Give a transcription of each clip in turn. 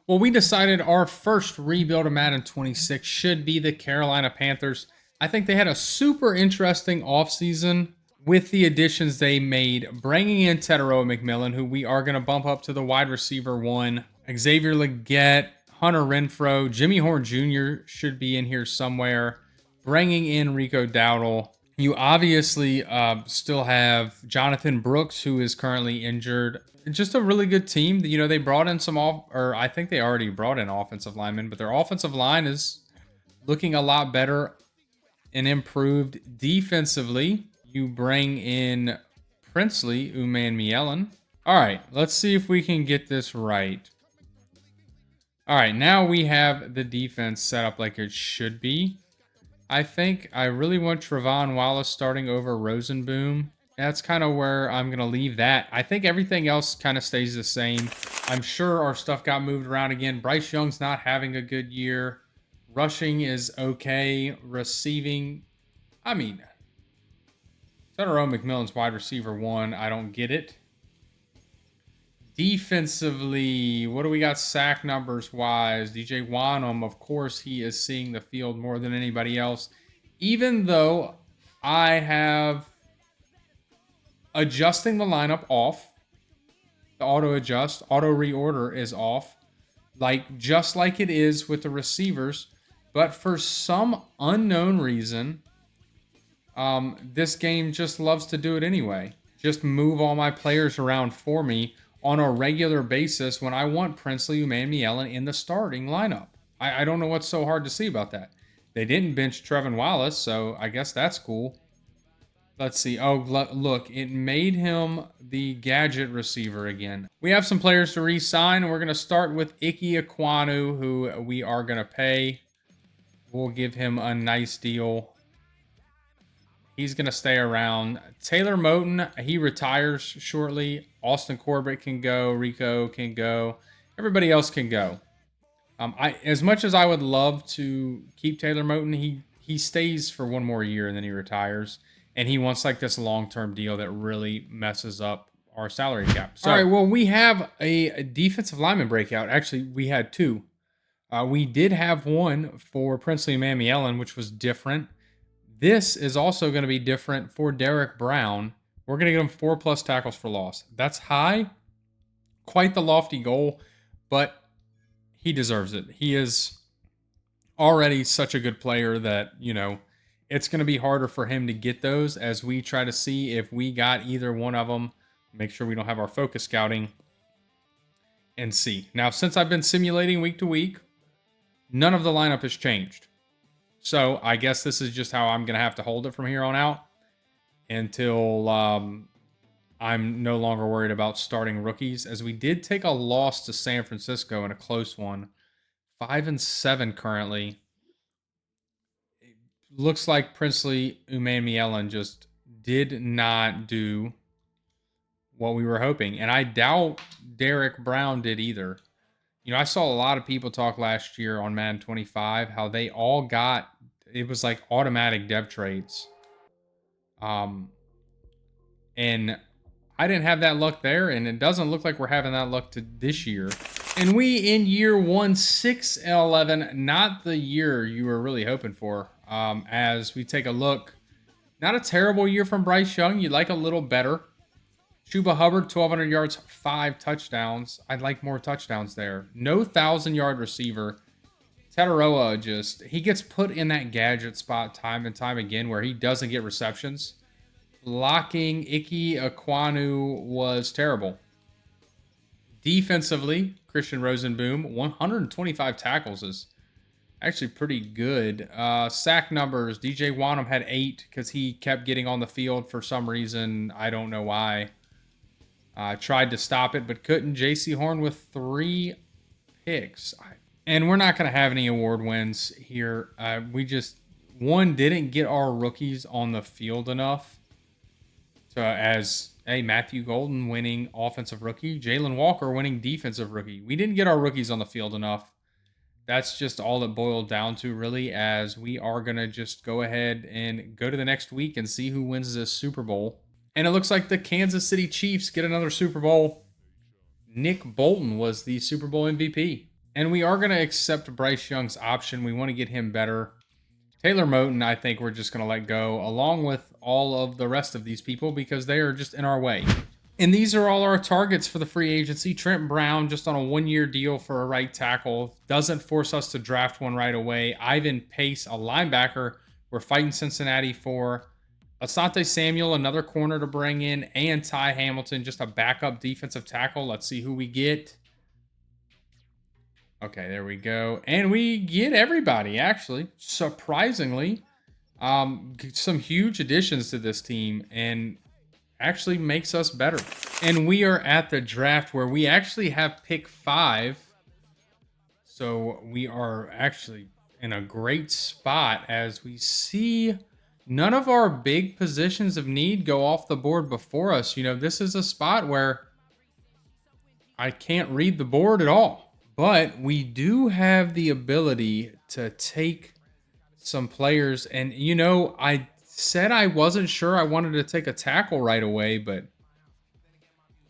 Well, we decided our first rebuild of Madden 26 should be the Carolina Panthers. I think they had a super interesting offseason with the additions they made, bringing in Tedero McMillan, who we are going to bump up to the wide receiver one, Xavier Legette, Hunter Renfro, Jimmy Horn Jr. should be in here somewhere, bringing in Rico Dowdle. You obviously still have Jonathan Brooks, who is currently injured. Just a really good team. You know, they brought in or I think they already brought in offensive linemen, but their offensive line is looking a lot better and improved defensively. You bring in Princely Uman. All right, let's see if we can get this right. All right, now we have the defense set up like it should be. I think I really want Trevon Wallace starting over Rosenboom. That's kind of where I'm going to leave that. I think everything else kind of stays the same. I'm sure our stuff got moved around again. Bryce Young's not having a good year. Rushing is okay. Receiving, I mean, Tedero McMillan's wide receiver one. I don't get it. Defensively, what do we got sack numbers wise? DJ Wanham, of course, he is seeing the field more than anybody else. Even though I have adjusting the lineup off, the auto adjust, auto reorder is off, just like it is with the receivers. But for some unknown reason, this game just loves to do it anyway. Just move all my players around for me on a regular basis when I want Princely Uman in the starting lineup. I don't know what's so hard to see about that. They didn't bench Trevon Wallace, so I guess that's cool. Let's see. Oh, look, it made him the gadget receiver again. We have some players to re-sign, and we're going to start with Ike Ekwonu, who we are going to pay. We'll give him a nice deal. He's going to stay around. Taylor Moton, he retires shortly. Austin Corbett can go. Rico can go. Everybody else can go. As much as I would love to keep Taylor Moton, he stays for one more year and then he retires. And he wants like this long-term deal that really messes up our salary cap. So, all right, well, we have a defensive lineman breakout. Actually, we had two. We did have one for Princely Uman, which was different. This is also going to be different for Derek Brown. We're going to get him 4+ tackles for loss. That's high. Quite the lofty goal, but he deserves it. He is already such a good player that, you know, it's going to be harder for him to get those as we try to see if we got either one of them. Make sure we don't have our focus scouting and see. Now, since I've been simulating week to week, none of the lineup has changed. So I guess this is just how I'm going to have to hold it from here on out until I'm no longer worried about starting rookies, as we did take a loss to San Francisco in a close one. 5-7 currently. It looks like Princely Uman just did not do what we were hoping. And I doubt Derek Brown did either. You know, I saw a lot of people talk last year on Madden 25 how they all got, it was like automatic dev trades. And I didn't have that luck there, and it doesn't look like we're having that luck to this year. And we in year 1, 6-11, not the year you were really hoping for. As we take a look, not a terrible year from Bryce Young. You'd like a little better. Chuba Hubbard, 1,200 yards, 5 touchdowns. I'd like more touchdowns there. No 1,000-yard receiver. Tedero he gets put in that gadget spot time and time again where he doesn't get receptions. Blocking Ike Ekwonu was terrible. Defensively, Christian Rosenboom, 125 tackles is actually pretty good. Sack numbers, DJ Wanham had 8 because he kept getting on the field for some reason. I don't know why. Tried to stop it, but couldn't. JC Horn with 3 picks. And we're not going to have any award wins here. We just, one, didn't get our rookies on the field enough. So Matthew Golden winning offensive rookie, Jalen Walker winning defensive rookie. We didn't get our rookies on the field enough. That's just all it boiled down to, really, as we are going to just go ahead and go to the next week and see who wins this Super Bowl. And it looks like the Kansas City Chiefs get another Super Bowl. Nick Bolton was the Super Bowl MVP. And we are going to accept Bryce Young's option. We want to get him better. Taylor Moton, I think we're just going to let go, along with all of the rest of these people, because they are just in our way. And these are all our targets for the free agency. Trent Brown, just on a 1-year deal for a right tackle. Doesn't force us to draft one right away. Ivan Pace, a linebacker. We're fighting Cincinnati for. Asante Samuel, another corner to bring in. And Ty Hamilton, just a backup defensive tackle. Let's see who we get. Okay, there we go. And we get everybody, actually. Surprisingly. Some huge additions to this team. And actually makes us better. And we are at the draft where we actually have pick 5. So we are actually in a great spot as we see none of our big positions of need go off the board before us. You know, this is a spot where I can't read the board at all. But we do have the ability to take some players. And, you know, I said I wasn't sure I wanted to take a tackle right away, but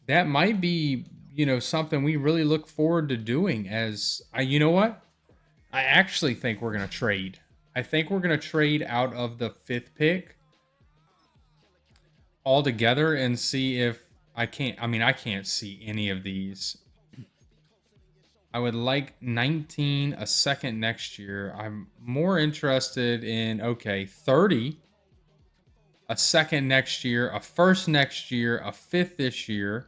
that might be, you know, something we really look forward to doing. As you know what? I actually think we're going to trade. I think we're going to trade out of the 5th pick altogether and see if I can't see any of these. I would like 19, a second next year. I'm more interested in, 30, a second next year, a first next year, a 5th this year.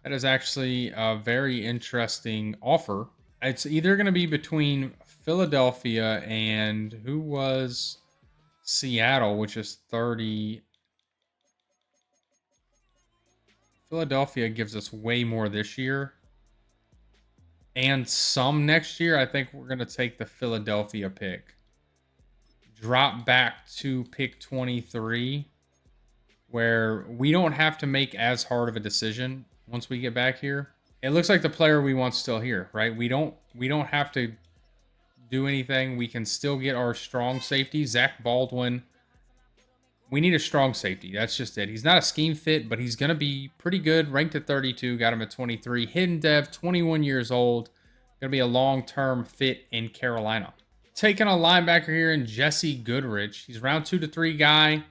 That is actually a very interesting offer. It's either going to be between Philadelphia and who was Seattle, which is 30. Philadelphia gives us way more this year. And some next year. I think we're going to take the Philadelphia pick. Drop back to pick 23, where we don't have to make as hard of a decision once we get back here. It looks like the player we want's still here, right? We don't have to do anything. We can still get our strong safety, Zach Baldwin. We need a strong safety. That's just it. He's not a scheme fit, but he's going to be pretty good. Ranked at 32, got him at 23. Hidden dev, 21 years old. Going to be a long-term fit in Carolina. Taking a linebacker here in Jesse Goodrich. He's round 2 to 3 guy.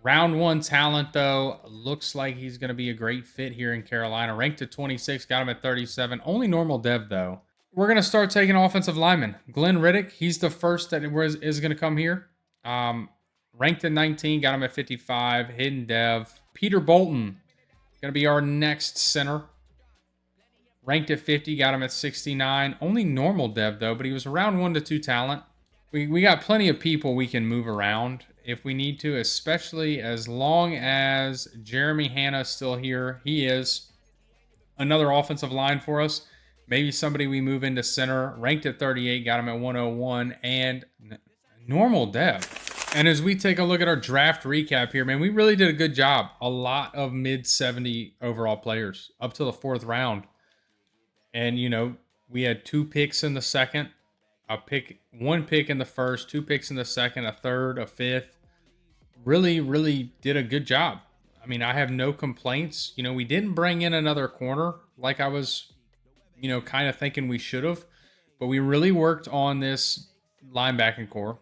Round 1 talent, though. Looks like he's going to be a great fit here in Carolina. Ranked at 26, got him at 37. Only normal dev, though. We're going to start taking offensive linemen. Glenn Riddick, he's the first that is going to come here. Ranked at 19, got him at 55. Hidden dev. Peter Bolton, going to be our next center. Ranked at 50, got him at 69. Only normal dev, though, but he was around 1 to 2 talent. We got plenty of people we can move around if we need to, especially as long as Jeremy Hanna's still here. He is another offensive line for us. Maybe somebody we move into center. Ranked at 38, got him at 101, and normal dev. And as we take a look at our draft recap here, man, we really did a good job. A lot of mid-70 overall players up to the 4th round. And, you know, we had 2 picks in the second, 1 pick in the first, 2 picks in the second, a 3rd, a 5th. Really, really did a good job. I mean, I have no complaints. You know, we didn't bring in another corner like I was, you know, kind of thinking we should have. But we really worked on this linebacking core.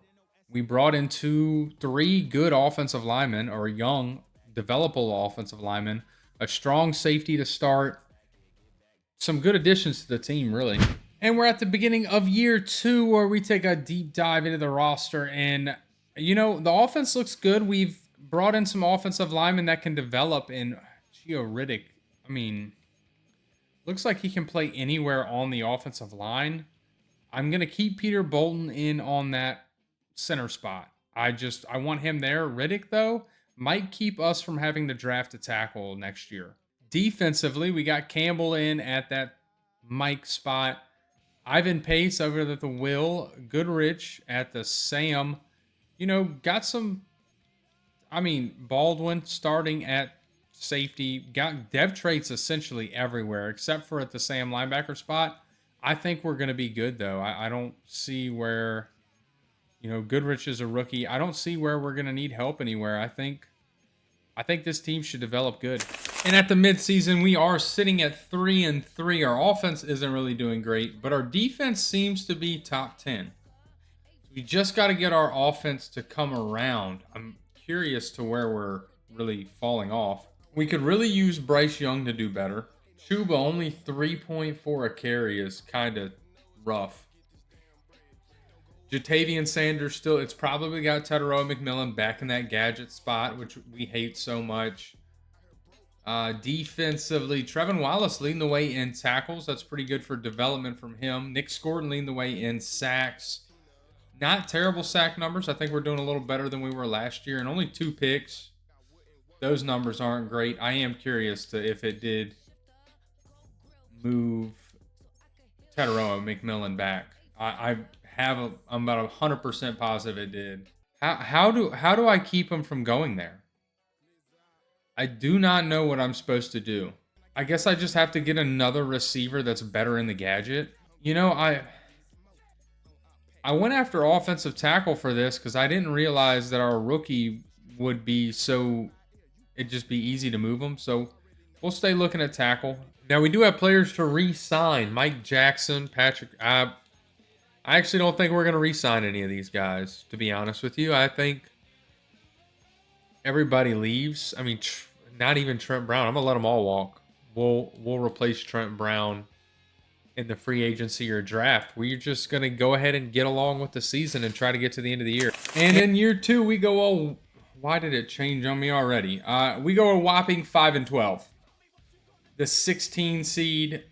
We brought in 3 good offensive linemen, or young, developable offensive linemen. A strong safety to start. Some good additions to the team, really. And we're at the beginning of year 2 where we take a deep dive into the roster. And, you know, the offense looks good. We've brought in some offensive linemen that can develop. And Gio Riddick, I mean, looks like he can play anywhere on the offensive line. I'm going to keep Peter Bolton in on that center spot. I want him there. Riddick, though, might keep us from having to draft a tackle next year. Defensively, we got Campbell in at that Mike spot. Ivan Pace over at the Will. Goodrich at the Sam. You know, got some... Baldwin starting at safety. Got dev traits essentially everywhere, except for at the Sam linebacker spot. I think we're going to be good, though. I don't see where... You know, Goodrich is a rookie. I don't see where we're going to need help anywhere. I think this team should develop good. And at the midseason, we are sitting at 3-3. Our offense isn't really doing great, but our defense seems to be top 10. We just got to get our offense to come around. I'm curious to where we're really falling off. We could really use Bryce Young to do better. Chuba only 3.4 a carry is kind of rough. Jatavian Sanders still, it's probably got Tedero McMillan back in that gadget spot, which we hate so much. Defensively, Trevin Wallace leading the way in tackles. That's pretty good for development from him. Nick Scorton leading the way in sacks. Not terrible sack numbers. I think we're doing a little better than we were last year, and only 2 picks. Those numbers aren't great. I am curious to if it did move Tedero McMillan back. I'm about 100% positive it did. How do I keep him from going there? I do not know what I'm supposed to do. I guess I just have to get another receiver that's better in the gadget. You know, I went after offensive tackle for this because I didn't realize that our rookie would be it'd just be easy to move him. So we'll stay looking at tackle. Now we do have players to re-sign. Mike Jackson, Patrick. I actually don't think we're going to re-sign any of these guys, to be honest with you. I think everybody leaves. I mean, not even Trent Brown. I'm going to let them all walk. We'll replace Trent Brown in the free agency or draft. We're just going to go ahead and get along with the season and try to get to the end of the year. And in year 2, we go, why did it change on me already? We go a whopping 5-12. The 16 seed,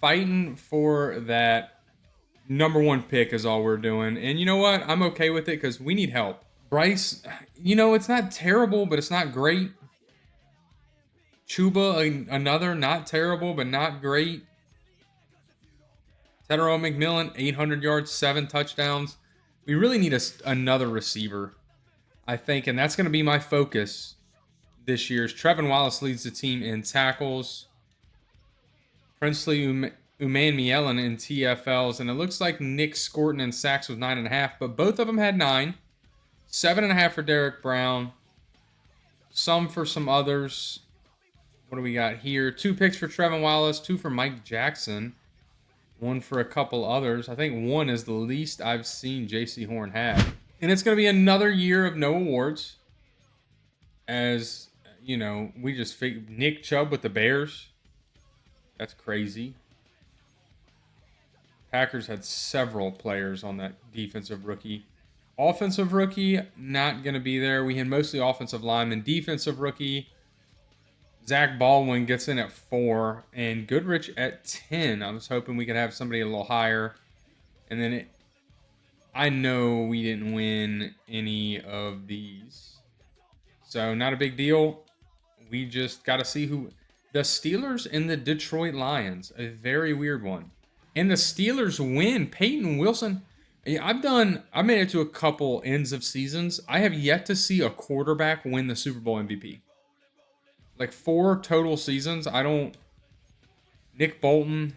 fighting for that number 1 pick is all we're doing. And you know what? I'm okay with it because we need help. Bryce, you know, it's not terrible, but it's not great. Chuba, another not terrible, but not great. Tedero McMillan, 800 yards, 7 touchdowns. We really need another receiver, I think, and that's going to be my focus this year. Trevin Wallace leads the team in tackles. Princely Umanmielen in TFLs, and it looks like Nick Scorton in sacks with 9.5, but both of them had 9. 7.5 for Derek Brown. Some for some others. What do we got here? 2 picks for Trevin Wallace, 2 for Mike Jackson. 1 for a couple others. I think 1 is the least I've seen J.C. Horn have. And it's going to be another year of no awards. As, you know, we just figured Nick Chubb with the Bears. That's crazy. Packers had several players on that defensive rookie. Offensive rookie, not going to be there. We had mostly offensive linemen. Defensive rookie, Zach Baldwin gets in at 4, and Goodrich at 10. I was hoping we could have somebody a little higher. And then I know we didn't win any of these. So not a big deal. We just got to see who. The Steelers and the Detroit Lions. A very weird one. And the Steelers win. Peyton Wilson. I made it to a couple ends of seasons. I have yet to see a quarterback win the Super Bowl MVP. Like 4 total seasons. Nick Bolton.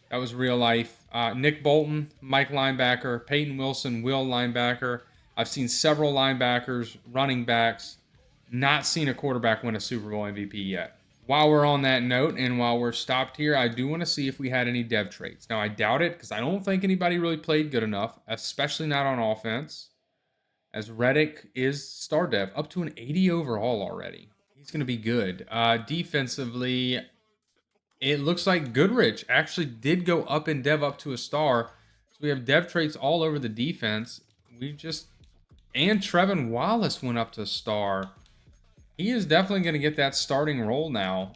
That was real life. Nick Bolton, Mike linebacker. Peyton Wilson, Will linebacker. I've seen several linebackers, running backs. Not seen a quarterback win a Super Bowl MVP yet. While we're on that note, and while we're stopped here, I do want to see if we had any dev traits. Now, I doubt it, because I don't think anybody really played good enough, especially not on offense, as Reddick is star dev, up to an 80 overall already. He's going to be good. Defensively, it looks like Goodrich actually did go up in dev up to a star. So we have dev traits all over the defense. And Trevin Wallace went up to star. He is definitely going to get that starting role now.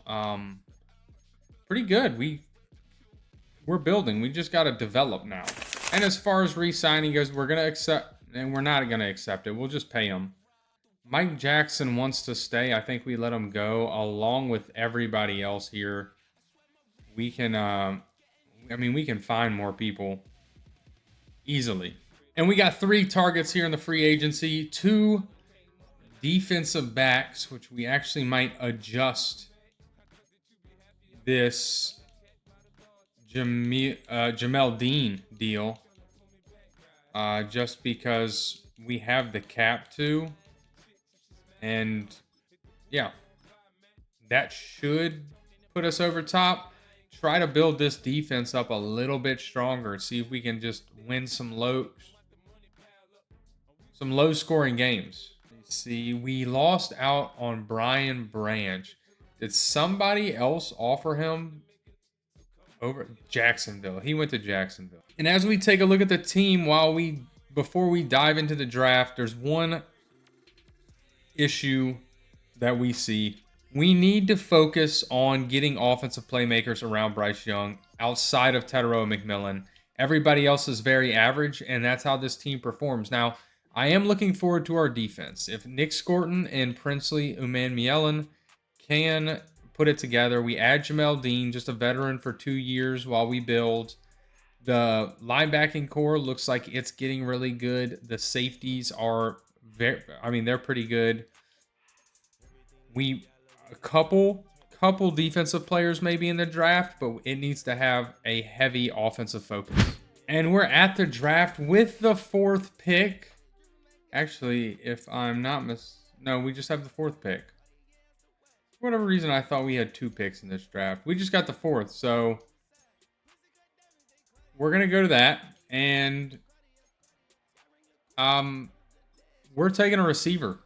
Pretty good. We're building. We just got to develop now. And as far as re-signing goes, we're going to accept, and we're not going to accept it. We'll just pay him. Mike Jackson wants to stay. I think we let him go along with everybody else here. We can, we can find more people easily. And we got 3 targets here in the free agency. 2 defensive backs, which we actually might adjust this Jamel Dean deal just because we have the cap to. And yeah, that should put us over top. Try to build this defense up a little bit stronger. See if we can just win some low scoring games. Let's see, we lost out on Brian Branch. Did somebody else offer him over Jacksonville? He went to Jacksonville. And as we take a look at the team before we dive into the draft, there's one issue that we see. We need to focus on getting offensive playmakers around Bryce Young outside of Tetairoa McMillan. Everybody else is very average, and that's how this team performs. Now, I am looking forward to our defense. If Nick Scorton and Princely Umanmielen can put it together, we add Jamel Dean, just a veteran for 2 years while we build. The linebacking core looks like it's getting really good. The safeties are they're pretty good. A couple defensive players maybe in the draft, but it needs to have a heavy offensive focus. And we're at the draft with the 4th pick. Actually, if I'm not no, we just have the 4th pick. For whatever reason, I thought we had 2 picks in this draft. We just got the 4th, so we're gonna go to that, and we're taking a receiver.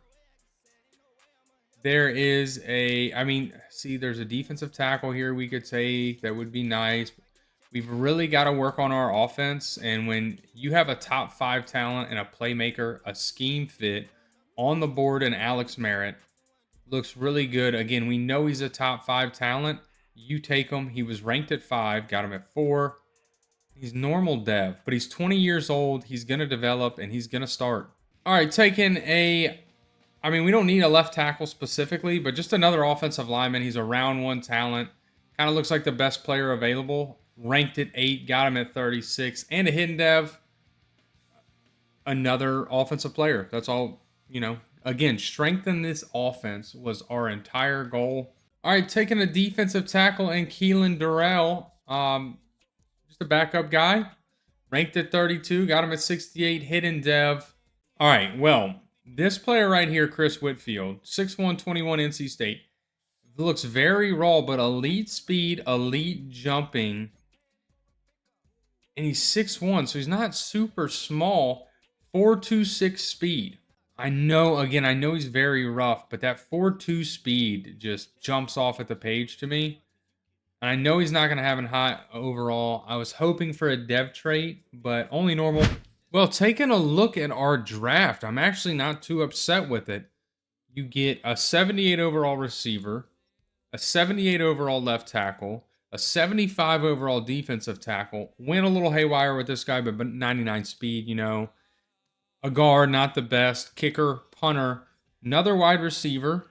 There is there's a defensive tackle here we could take. That would be nice. We've really got to work on our offense. And when you have a top 5 talent and a playmaker, a scheme fit on the board, and Alex Merritt looks really good. Again, we know he's a top 5 talent. You take him. He was ranked at 5, got him at 4. He's normal dev, but he's 20 years old. He's going to develop, and he's going to start. All right, we don't need a left tackle specifically, but just another offensive lineman. He's a round 1 talent. Kind of looks like the best player available. Ranked at 8, got him at 36. And a hidden dev, another offensive player. That's all, Again, strengthen this offense was our entire goal. All right, taking a defensive tackle and Keelan Durrell. Just a backup guy. Ranked at 32, got him at 68. Hidden dev. All right, well, this player right here, Chris Whitfield, 6'1", 21 NC State. Looks very raw, but elite speed, elite jumping. And he's 6'1", so he's not super small. 4.26 speed. I know he's very rough, but that 4.2 speed just jumps off at the page to me. And I know he's not going to have a high overall. I was hoping for a dev trait, but only normal. Well, taking a look at our draft, I'm actually not too upset with it. You get a 78 overall receiver, a 78 overall left tackle, a 75 overall defensive tackle. Went a little haywire with this guy, but 99 speed, A guard, not the best. Kicker, punter, another wide receiver,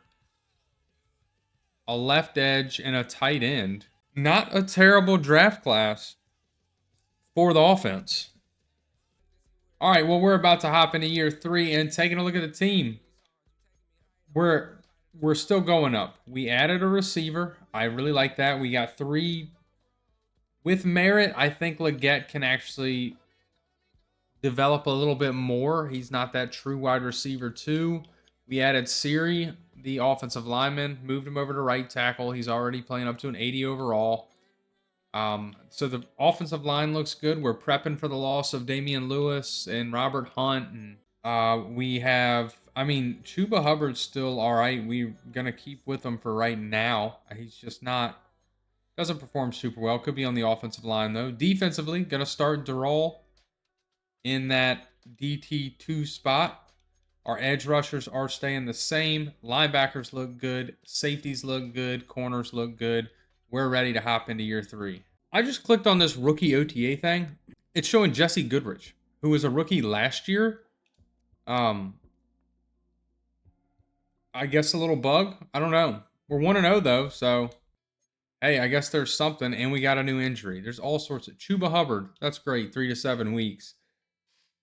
a left edge, and a tight end. Not a terrible draft class for the offense. All right, well, we're about to hop into year 3 and taking a look at the team. We're still going up. We added a receiver. I really like that. We got 3. With Merritt, I think Leggett can actually develop a little bit more. He's not that true wide receiver 2. We added Siri, the offensive lineman, moved him over to right tackle. He's already playing up to an 80 overall. So the offensive line looks good. We're prepping for the loss of Damian Lewis and Robert Hunt. And we have, Chuba Hubbard's still all right. We're going to keep with him for right now. He's just doesn't perform super well. Could be on the offensive line, though. Defensively, going to start Durrell in that DT2 spot. Our edge rushers are staying the same. Linebackers look good. Safeties look good. Corners look good. We're ready to hop into year 3. I just clicked on this rookie OTA thing. It's showing Jesse Goodrich, who was a rookie last year. I guess a little bug. I don't know. We're 1-0 though, so hey, I guess there's something. And we got a new injury. There's all sorts of Chuba Hubbard. That's great. 3 to 7 weeks.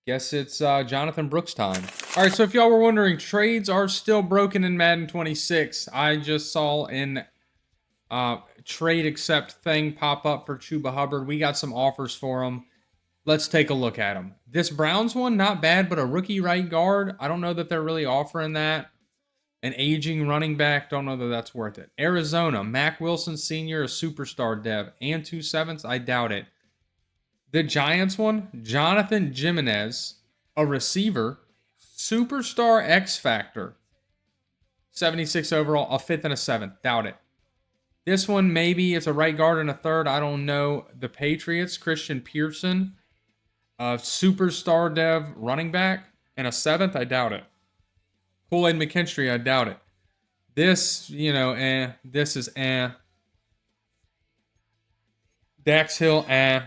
Guess it's Jonathan Brooks time. All right, so if y'all were wondering, trades are still broken in Madden 26. I just saw an trade accept thing pop up for Chuba Hubbard. We got some offers for him. Let's take a look at them. This Browns one, not bad, but a rookie right guard. I don't know that they're really offering that. An aging running back, don't know that that's worth it. Arizona, Mac Wilson Sr., a superstar dev, and 2/7. I doubt it. The Giants one, Jonathan Jimenez, a receiver, superstar X Factor, 76 overall, a 5th and a 7th. Doubt it. This one, maybe it's a right guard and a 3rd. I don't know. The Patriots, Christian Pearson, a superstar dev running back, and a 7th. I doubt it. Kool-Aid McKinstry, I doubt it. This, this is Dax Hill,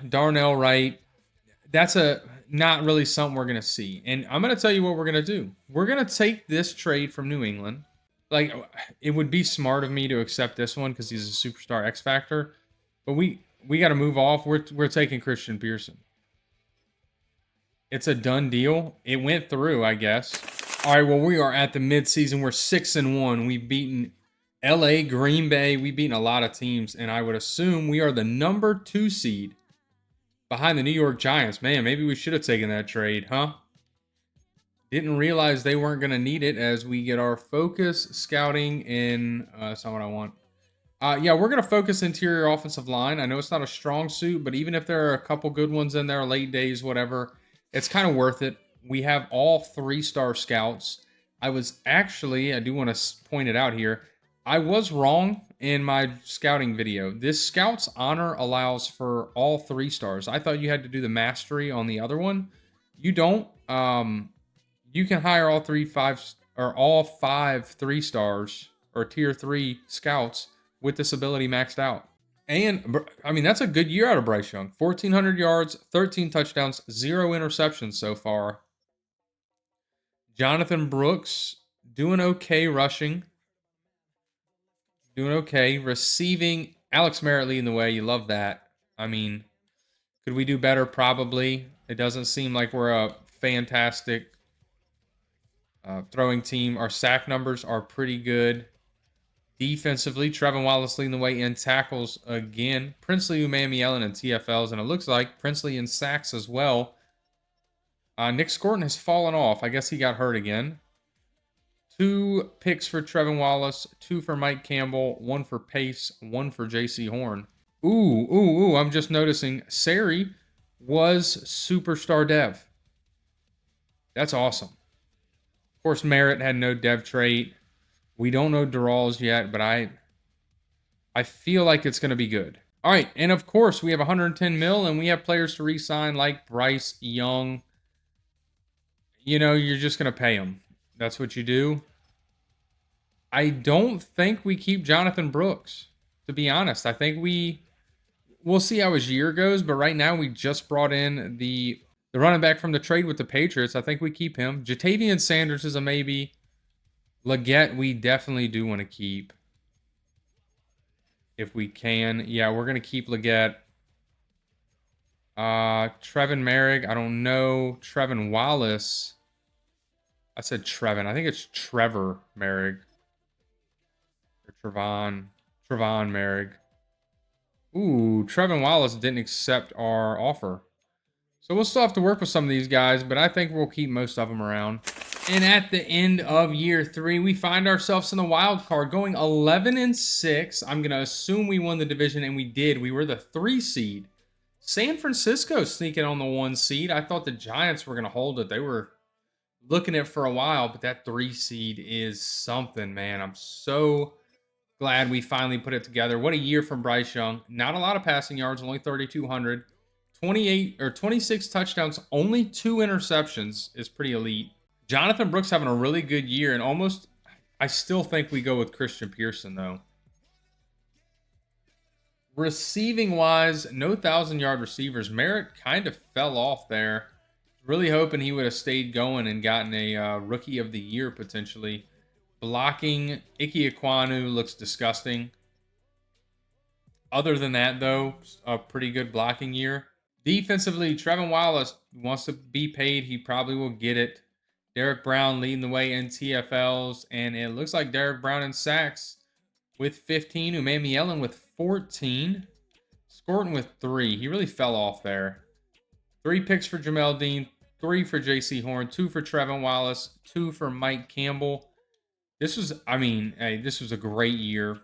Darnell Wright. That's not really something we're going to see. And I'm going to tell you what we're going to do. We're going to take this trade from New England. Like, it would be smart of me to accept this one because he's a superstar X Factor. But we got to move off. We're taking Christian Pearson. It's a done deal. It went through, I guess. All right, well, we are at the midseason. We're 6-1. We've beaten LA, Green Bay. We've beaten a lot of teams, and I would assume we are the number 2 seed behind the New York Giants. Man, maybe we should have taken that trade, huh? Didn't realize they weren't going to need it as we get our focus scouting in. That's not what I want. Yeah, we're going to focus interior offensive line. I know it's not a strong suit, but even if there are a couple good ones in there, late days, whatever, it's kind of worth it. We have all 3-star scouts. I do want to point it out here. I was wrong in my scouting video. This Scouts Honor allows for all 3 stars. I thought you had to do the mastery on the other one. You don't. You can hire all 5 3-stars or tier 3 scouts with this ability maxed out. And I mean, that's a good year out of Bryce Young. 1,400 yards, 13 touchdowns, 0 interceptions so far. Jonathan Brooks doing okay rushing. Doing okay. Receiving, Alex Merritt leading the way. You love that. I mean, could we do better? Probably. It doesn't seem like we're a fantastic throwing team. Our sack numbers are pretty good. Defensively, Trevin Wallace leading the way in tackles again. Princely, Umamielen, and TFLs. And it looks like Princely in sacks as well. Nick Scorton has fallen off. I guess he got hurt again. 2 picks for Trevin Wallace, 2 for Mike Campbell, 1 for Pace, 1 for JC Horn. Ooh, I'm just noticing Sari was superstar dev. That's awesome. Of course, Merritt had no dev trait. We don't know Dural's yet, but I feel like it's going to be good. All right, and of course, we have 110 mil, and we have players to re-sign like Bryce Young. You're just going to pay him. That's what you do. I don't think we keep Jonathan Brooks, to be honest. I think we'll see how his year goes, but right now we just brought in the running back from the trade with the Patriots. I think we keep him. Jatavian Sanders is a maybe. Leggett, we definitely do want to keep. If we can. Yeah, we're going to keep Leggett. Trevin Merrick, I don't know. Trevin Wallace. I said Trevin. I think it's Trevor Merrick. Or Trevon Merrick. Ooh, Trevin Wallace didn't accept our offer. So we'll still have to work with some of these guys, but I think we'll keep most of them around. And at the end of year 3, we find ourselves in the wild card going 11-6. I'm going to assume we won the division, and we did. We were the 3 seed. San Francisco sneaking on the 1 seed. I thought the Giants were going to hold it. They were looking at it for a while, but that 3 seed is something, man. I'm so glad we finally put it together. What a year from Bryce Young. Not a lot of passing yards, only 3,200. 26 touchdowns, only 2 interceptions is pretty elite. Jonathan Brooks having a really good year, and I still think we go with Christian Pearson, though. Receiving-wise, no 1,000-yard receivers. Merritt kind of fell off there. Really hoping he would have stayed going and gotten a Rookie of the Year, potentially. Blocking, Ike Ekwonu looks disgusting. Other than that, though, a pretty good blocking year. Defensively, Trevin Wallace wants to be paid. He probably will get it. Derek Brown leading the way in TFLs. And it looks like Derek Brown in sacks with 15. Umamielen with 14. Scorton with 3. He really fell off there. 3 picks for Jamel Dean. 3 for JC Horn. 2 for Trevin Wallace. 2 for Mike Campbell. This was, I mean, hey, this was a great year.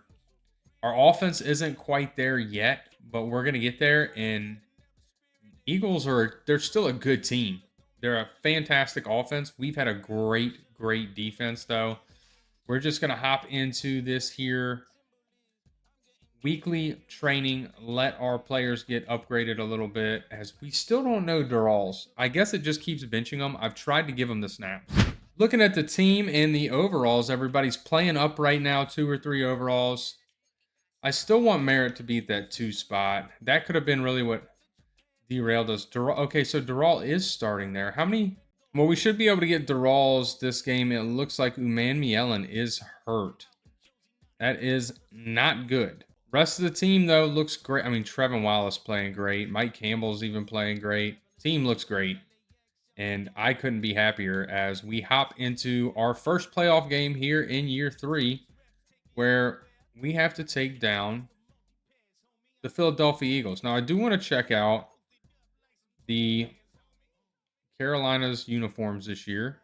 Our offense isn't quite there yet, but we're going to get there. And Eagles they're still a good team. They're a fantastic offense. We've had a great defense, though. We're just going to hop into this here weekly training, let our players get upgraded a little bit, as we still don't know Dural's. I guess it just keeps benching them. I've tried to give them the snaps. Looking at the team and the overalls, everybody's playing up right now, 2 or 3 overalls. I still want Merritt to beat that 2 spot. That could have been really what derailed us. Okay, so Dural is starting there. How many? Well, we should be able to get Dural's this game. It looks like Uman Mielen is hurt. That is not good. Rest of the team, though, looks great. I mean, Trevin Wallace playing great. Mike Campbell's even playing great. Team looks great. And I couldn't be happier as we hop into our first playoff game here in year 3, where we have to take down the Philadelphia Eagles. Now, I do want to check out the Carolina's uniforms this year.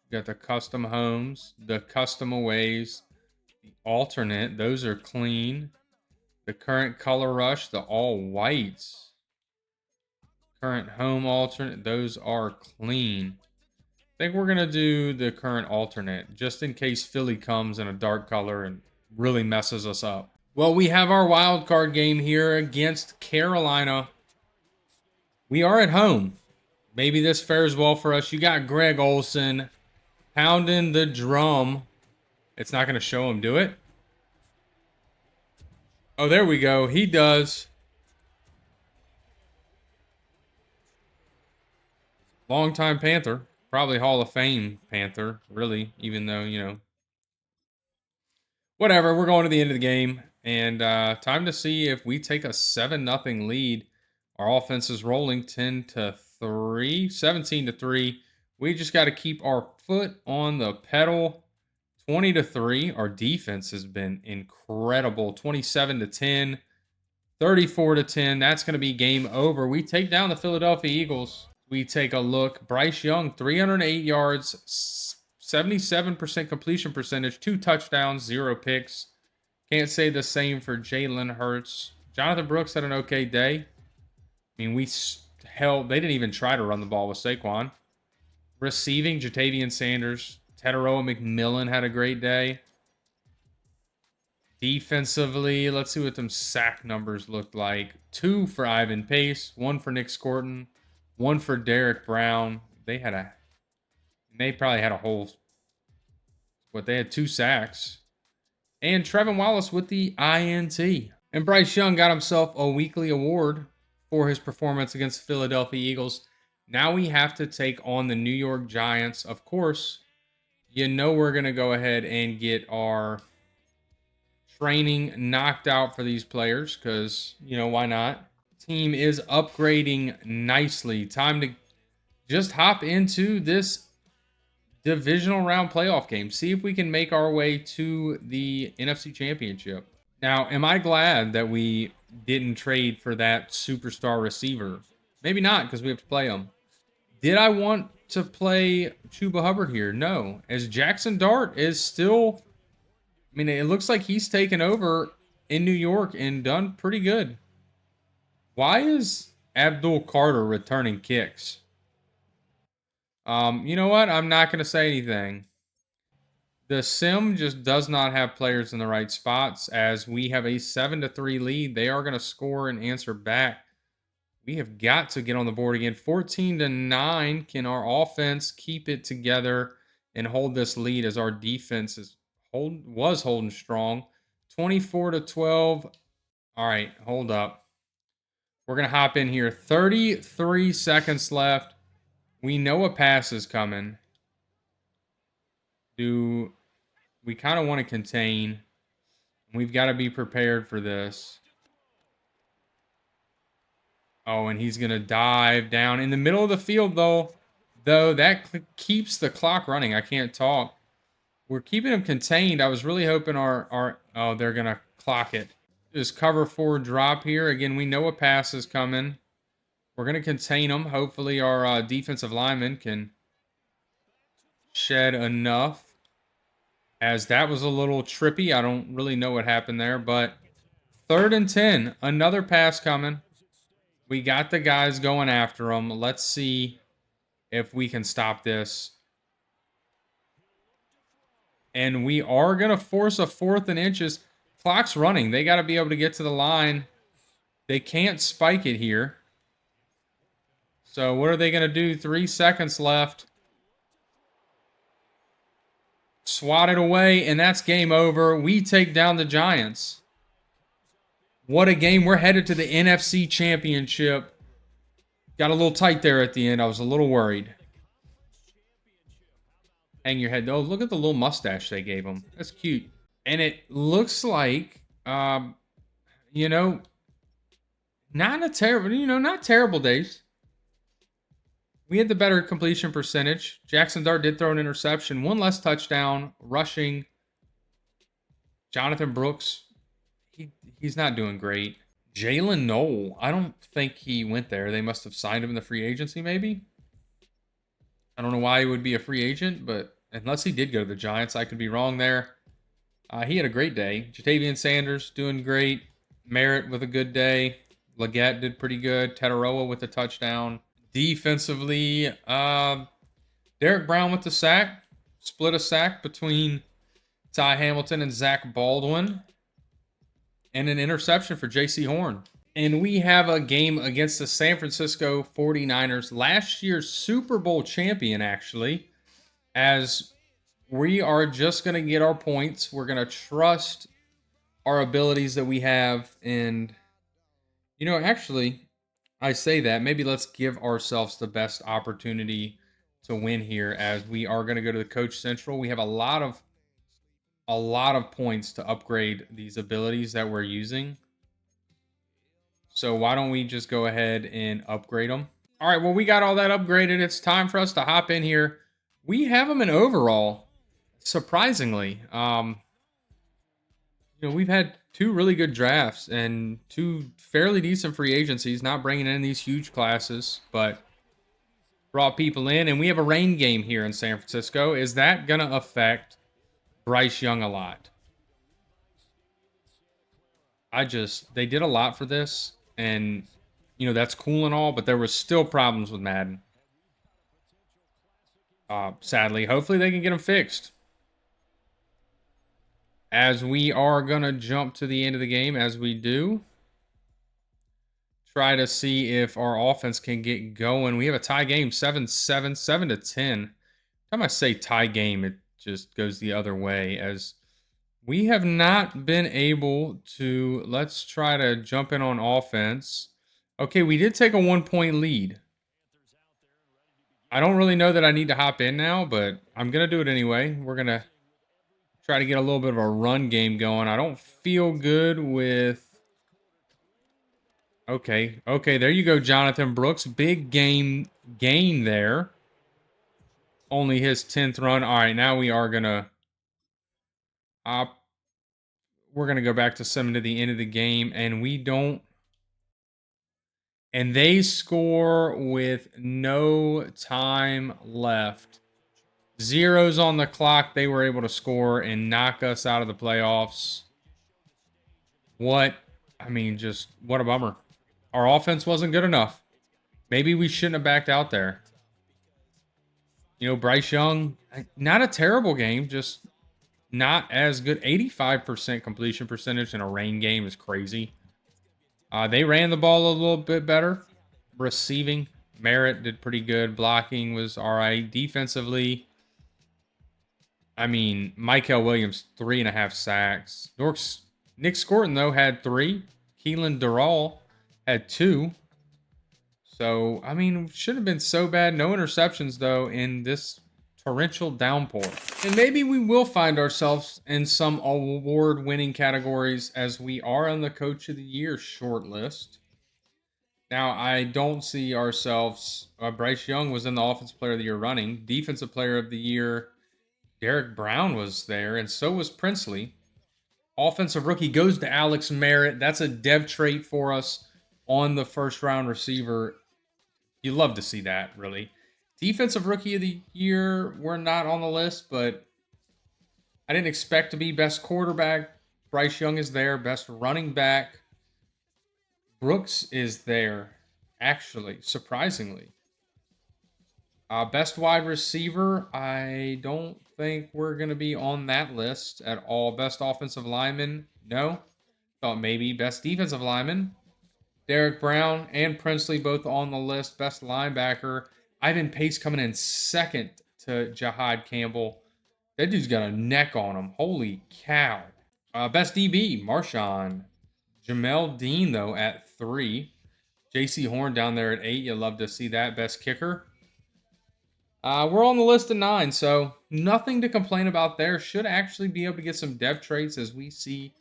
We got the custom homes, the custom aways, the alternate. Those are clean. The current color rush, the all whites. Current home alternate, those are clean. I think we're going to do the current alternate, just in case Philly comes in a dark color and really messes us up. Well, we have our wild card game here against Carolina. We are at home. Maybe this fares well for us. You got Greg Olsen pounding the drum. It's not going to show him do it. Oh, there we go. He does. Longtime Panther. Probably Hall of Fame Panther, really, even though, you know. Whatever, we're going to the end of the game. And time to see if we take a 7-0 lead. Our offense is rolling 10-3, 17-3. We just got to keep our foot on the pedal. 20-3. Our defense has been incredible. 27-10, 34-10. That's going to be game over. We take down the Philadelphia Eagles. We take a look. Bryce Young, 308 yards, 77% completion percentage, 2 touchdowns, 0 picks. Can't say the same for Jalen Hurts. Jonathan Brooks had an okay day. I mean, they didn't even try to run the ball with Saquon. Receiving, Jatavian Sanders. Teteroa McMillan had a great day. Defensively, let's see what them sack numbers looked like. 2 for Ivan Pace, 1 for Nick Scorton, 1 for Derek Brown. They probably had a whole, they had 2 sacks. And Trevin Wallace with the INT. And Bryce Young got himself a weekly award for his performance against the Philadelphia Eagles. Now we have to take on the New York Giants. Of course, you know we're going to go ahead and get our training knocked out for these players because, you know, why not? Team is upgrading nicely. Time to just hop into this divisional round playoff game. See if we can make our way to the NFC Championship. Now, am I glad that we didn't trade for that superstar receiver? Maybe not, because we have to play him. Did I want to play Chuba Hubbard here? No. As Jackson Dart is still, I mean, it looks like he's taken over in New York and done pretty good. Why is Abdul Carter returning kicks? You know what? I'm not going to say anything. The sim just does not have players in the right spots as we have a 7-3 lead. They are going to score and answer back. We have got to get on the board again. 14-9. Can our offense keep it together and hold this lead as our defense was holding strong? 24-12. All right, hold up. We're going to hop in here. 33 seconds left. We know a pass is coming. We kind of want to contain. We've got to be prepared for this. Oh, and he's going to dive down in the middle of the field, though. That keeps the clock running. I can't talk. We're keeping him contained. I was really hoping oh, they're going to clock it. Just cover 4 drop here. Again, we know a pass is coming. We're going to contain them. Hopefully our defensive lineman can shed enough. as that was a little trippy. I don't really know what happened there, but 3rd and 10. Another pass coming. We got the guys going after them. Let's see if we can stop this. And we are going to force a 4th and inches. Clock's running. They got to be able to get to the line. They can't spike it here. So what are they going to do? 3 seconds left. Swat it away, and that's game over. We take down the Giants. What a game. We're headed to the NFC Championship. Got a little tight there at the end. I was a little worried. Hang your head. Oh, look at the little mustache they gave him. That's cute. And it looks like, you know, not terrible days. We had the better completion percentage. Jackson Dart did throw an interception. 1 less touchdown. Rushing. Jonathan Brooks, he's not doing great. Jalen Knoll, I don't think he went there. They must have signed him in the free agency, maybe. I don't know why he would be a free agent, but unless he did go to the Giants, I could be wrong there. He had a great day. Jatavian Sanders doing great. Merritt with a good day. Leggett did pretty good. Tetaroa with a touchdown. Defensively, Derek Brown with the sack. Split a sack between Ty Hamilton and Zach Baldwin. And an interception for J.C. Horn. And we have a game against the San Francisco 49ers, last year's Super Bowl champion, actually, as we are just going to get our points. We're going to trust our abilities that we have. And, actually, I say that. Maybe let's give ourselves the best opportunity to win here, as we are going to go to the Coach Central. We have a lot of points to upgrade these abilities that we're using. So why don't we just go ahead and upgrade them? All right, well, we got all that upgraded. It's time for us to hop in here. We have them in overall, surprisingly. We've had 2 really good drafts and 2 fairly decent free agencies, not bringing in these huge classes, but brought people in. And we have a rain game here in San Francisco. Is that going to affect Bryce Young a lot? They did a lot for this, and, that's cool and all, but there was still problems with Madden. Sadly, hopefully they can get them fixed. As we are going to jump to the end of the game, as we do, try to see if our offense can get going. We have a tie game, 7-7, 7-10. Every time I say tie game, it just goes the other way, as we have not been able to. Let's try to jump in on offense. Okay, we did take a 1-point lead. I don't really know that I need to hop in now, but I'm going to do it anyway. We're going to try to get a little bit of a run game going. I don't feel good with... Okay, there you go, Jonathan Brooks. Big game gain there. Only his 10th run. All right, now we are going to... we're going to go back to 7 to the end of the game, and we don't... And they score with no time left. 0s on the clock. They were able to score and knock us out of the playoffs. What a bummer. Our offense wasn't good enough. Maybe we shouldn't have backed out there. Bryce Young, not a terrible game, just not as good. 85% completion percentage in a rain game is crazy. They ran the ball a little bit better. Receiving, Merritt did pretty good. Blocking was all right. Defensively, Michael Williams, 3.5 sacks. Nick Scorton, though, had 3. Keelan Durrell had 2. So, shouldn't have been so bad. No interceptions, though, in this torrential downpour. And maybe we will find ourselves in some award-winning categories, as we are on the Coach of the Year shortlist. Now, I don't see ourselves... Bryce Young was in the Offensive Player of the Year running. Defensive Player of the Year, Derek Brown was there, and so was Princely. Offensive Rookie goes to Alex Merritt. That's a dev trait for us on the first-round receiver. You love to see that, really. Defensive Rookie of the Year, we're not on the list, but I didn't expect to be best quarterback. Bryce Young is there. Best running back. Brooks is there, actually, surprisingly. Best wide receiver, I don't think we're going to be on that list at all. Best offensive lineman, no. Thought maybe best defensive lineman. Derek Brown and Princely both on the list. Best linebacker, Ivan Pace coming in second to Jahad Campbell. That dude's got a neck on him. Holy cow. Best DB, Marshawn. Jamel Dean, though, at 3. JC Horn down there at 8. You love to see that. Best kicker. We're on the list at 9, so nothing to complain about there. Should actually be able to get some depth traits as we see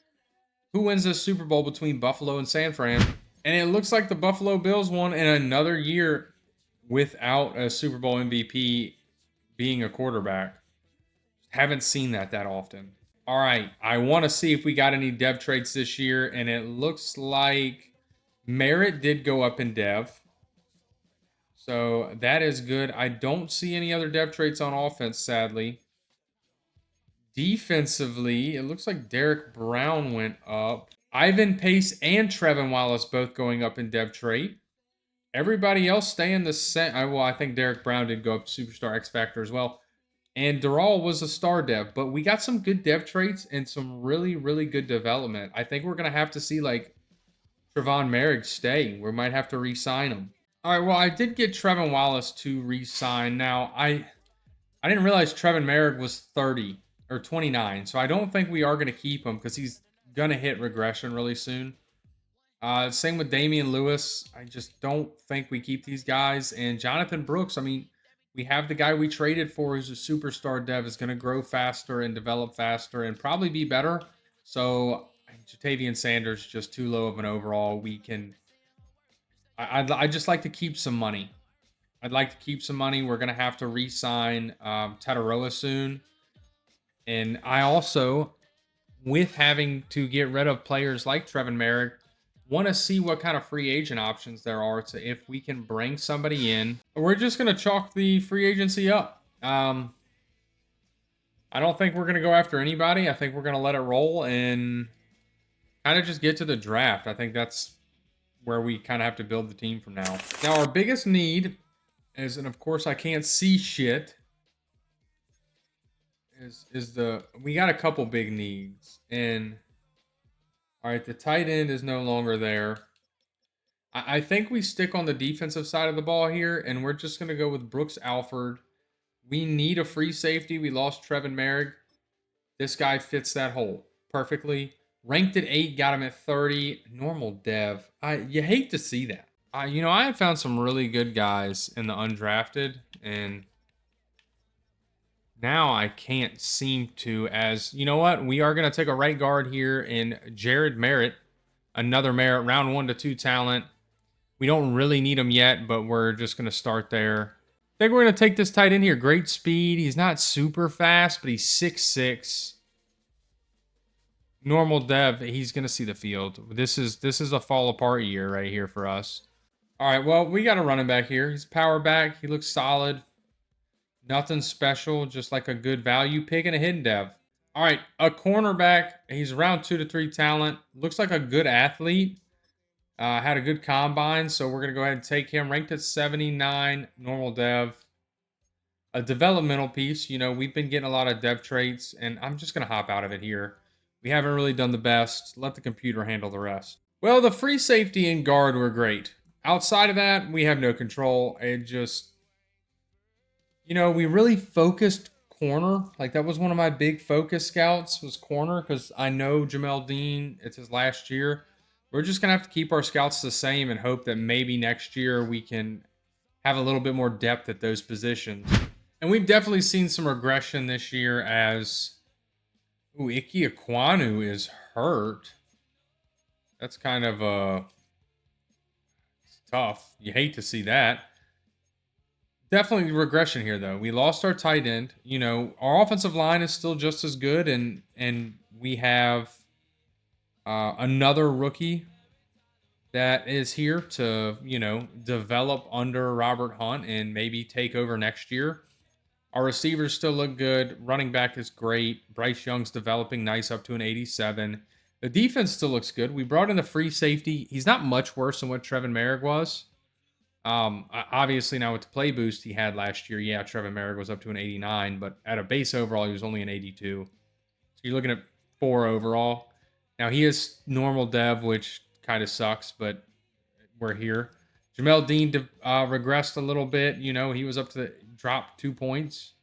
who wins this Super Bowl between Buffalo and San Fran. And it looks like the Buffalo Bills won in another year without a Super Bowl MVP being a quarterback. Haven't seen that often. All right, I want to see if we got any dev traits this year, and it looks like Merritt did go up in dev. So that is good. I don't see any other dev traits on offense, sadly. Defensively, it looks like Derek Brown went up. Ivan Pace and Trevin Wallace both going up in dev trait. Everybody else staying the same. Well, I think Derek Brown did go up Superstar X Factor as well. And Dural was a star dev, but we got some good dev traits and some really, really good development. I think we're going to have to see like Trevon Merrick stay. We might have to re-sign him. All right, well, I did get Trevin Wallace to re-sign. Now, I didn't realize Trevin Merrick was 30 or 29, so I don't think we are going to keep him because he's going to hit regression really soon. Same with Damian Lewis. I just don't think we keep these guys. And Jonathan Brooks, I mean, we have the guy we traded for who's a superstar dev, is going to grow faster and develop faster and probably be better. So Jatavian Sanders just too low of an overall. We can. I'd just like to keep some money. I'd like to keep some money. We're going to have to re-sign Tataroa soon. And I also, with having to get rid of players like Trevin Merrick, want to see what kind of free agent options there are to if we can bring somebody in. We're just going to chalk the free agency up. I don't think we're going to go after anybody. I think we're going to let it roll and kind of just get to the draft. I think that's where we kind of have to build the team from now. Now, our biggest need is, and of course I can't see shit, we got a couple big needs. And all right, the tight end is no longer there. I think we stick on the defensive side of the ball here, and we're just going to go with Brooks Alford. We need a free safety. We lost Trevin Merrick. This guy fits that hole perfectly. Ranked at 8, got him at 30. Normal dev. You hate to see that. I had found some really good guys in the undrafted, and now I can't seem to. As you know what, we are going to take a right guard here in Jared Merritt, another Merritt, round 1 to 2 talent. We don't really need him yet, but we're just going to start there. I think we're going to take this tight end here. Great speed. He's not super fast, but he's 6'6". Normal dev. He's going to see the field. This is a fall apart year right here for us. All right, well, we got a running back here. He's power back. He looks solid. Nothing special, just like a good value pick and a hidden dev. All right, a cornerback. He's around 2 to 3 talent. Looks like a good athlete. Had a good combine, so we're going to go ahead and take him. Ranked at 79, normal dev. A developmental piece. We've been getting a lot of dev traits, and I'm just going to hop out of it here. We haven't really done the best. Let the computer handle the rest. Well, the free safety and guard were great. Outside of that, we have no control. It just, we really focused corner. Like, that was one of my big focus scouts was corner because I know Jamel Dean, it's his last year. We're just going to have to keep our scouts the same and hope that maybe next year we can have a little bit more depth at those positions. And we've definitely seen some regression this year as... Ooh, Ike Ekwonu is hurt. That's kind of it's tough. You hate to see that. Definitely regression here, though. We lost our tight end. Our offensive line is still just as good, and we have another rookie that is here to, develop under Robert Hunt and maybe take over next year. Our receivers still look good. Running back is great. Bryce Young's developing nice up to an 87. The defense still looks good. We brought in a free safety. He's not much worse than what Trevin Merrick was. Obviously now with the play boost he had last year, yeah, Trevin Merrick was up to an 89, but at a base overall, he was only an 82. So you're looking at 4 overall. Now he is normal dev, which kind of sucks, but we're here. Jamel Dean regressed a little bit. You know, he was up to drop 2 points.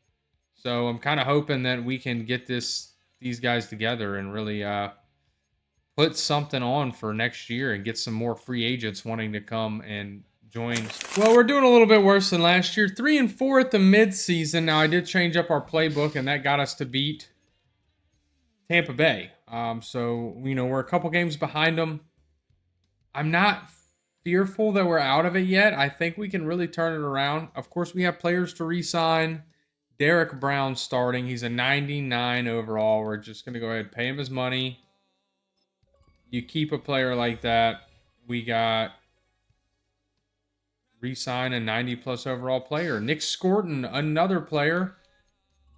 So I'm kind of hoping that we can get these guys together and really put something on for next year and get some more free agents wanting to come and join. Well, we're doing a little bit worse than last year. 3-4 at the midseason. Now I did change up our playbook, and that got us to beat Tampa Bay. So you know we're a couple games behind them. I'm not fearful that we're out of it yet. I think we can really turn it around. Of course, we have players to re-sign. Derek Brown starting. He's a 99 overall. We're just going to go ahead and pay him his money. You keep a player like that. We got re-sign a 90-plus overall player. Nick Scorton, another player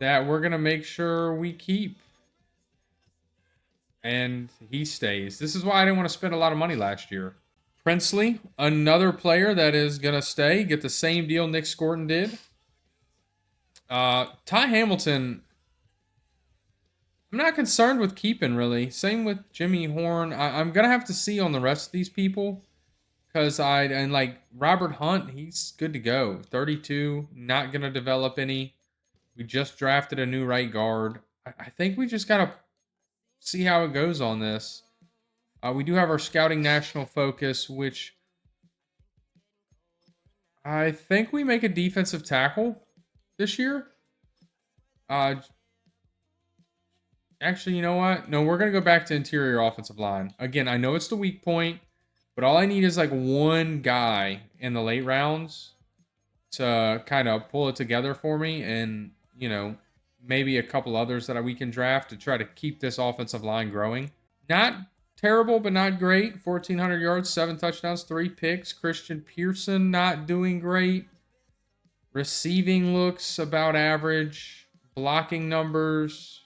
that we're going to make sure we keep. And he stays. This is why I didn't want to spend a lot of money last year. Princely, another player that is going to stay. Get the same deal Nick Scorton did. Ty Hamilton, I'm not concerned with keeping, really. Same with Jimmy Horn. I'm going to have to see on the rest of these people. Because like Robert Hunt, he's good to go. 32, not going to develop any. We just drafted a new right guard. I think we just got to see how it goes on this. We do have our scouting national focus, which I think we make a defensive tackle this year. Actually, you know what? No, we're going to go back to interior offensive line. Again, I know it's the weak point, but all I need is like one guy in the late rounds to kind of pull it together for me, and, you know, maybe a couple others that we can draft to try to keep this offensive line growing. Not terrible, but not great. 1,400 yards, 7 touchdowns, 3 picks. Christian Pearson not doing great. Receiving looks about average. Blocking numbers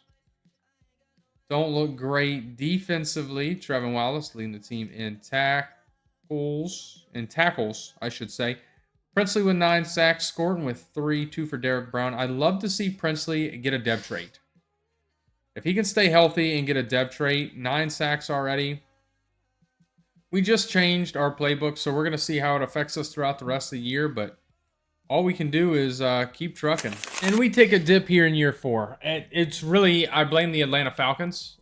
don't look great. Defensively, Trevin Wallace leading the team in tackles, I should say. Princely with 9 sacks, Scorton with 3, 2 for Derek Brown. I'd love to see Princely get a dev trait. If he can stay healthy and get a dev trait, 9 sacks already. We just changed our playbook, so we're going to see how it affects us throughout the rest of the year, but all we can do is keep trucking. And we take a dip here in year 4. It's really, I blame the Atlanta Falcons.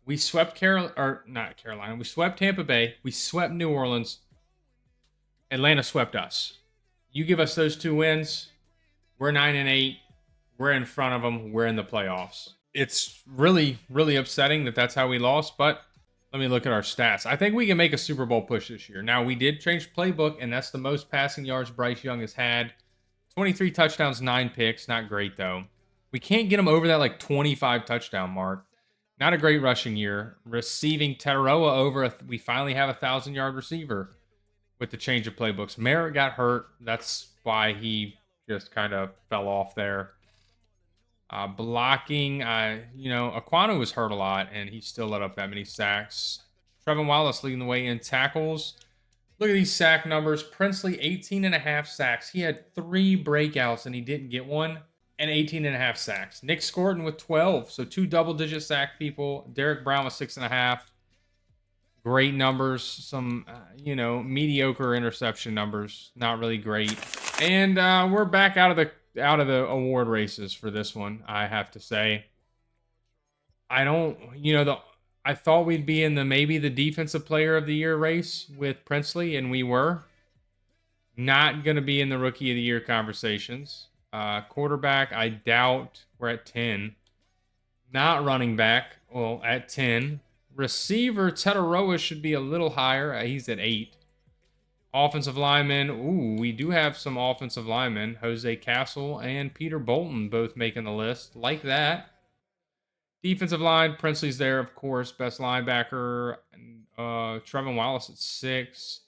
We swept Carolina. We swept Tampa Bay. We swept New Orleans. Atlanta swept us. You give us those 2 wins, we're 9-8. We're in front of them. We're in the playoffs. It's really, really upsetting that that's how we lost, but let me look at our stats. I think we can make a Super Bowl push this year. Now, we did change playbook, and that's the most passing yards Bryce Young has had. 23 touchdowns, 9 picks. Not great, though. We can't get him over that, like, 25 touchdown mark. Not a great rushing year. Receiving Tataroa over. We finally have a 1,000-yard receiver with the change of playbooks. Merritt got hurt. That's why he just kind of fell off there. Blocking, Aquanu was hurt a lot, and he still let up that many sacks. Trevin Wallace leading the way in tackles. Look at these sack numbers. Princely, 18.5 sacks. He had 3 breakouts, and he didn't get one, and 18.5 sacks. Nick Scorton with 12, so 2 double-digit sack people. Derek Brown with 6.5. Great numbers. Some, mediocre interception numbers. Not really great. And we're back out of the award races for this one, I have to say. I thought we'd be in maybe the defensive player of the year race with Princely, and we were. Not going to be in the rookie of the year conversations. Quarterback, I doubt we're at 10. Not running back, well, at 10. Receiver, Tataroa should be a little higher. He's at 8. Offensive linemen, we do have some offensive linemen. Jose Castle and Peter Bolton both making the list. Like that. Defensive line, Princely's there, of course. Best linebacker, Trevin Wallace at 6.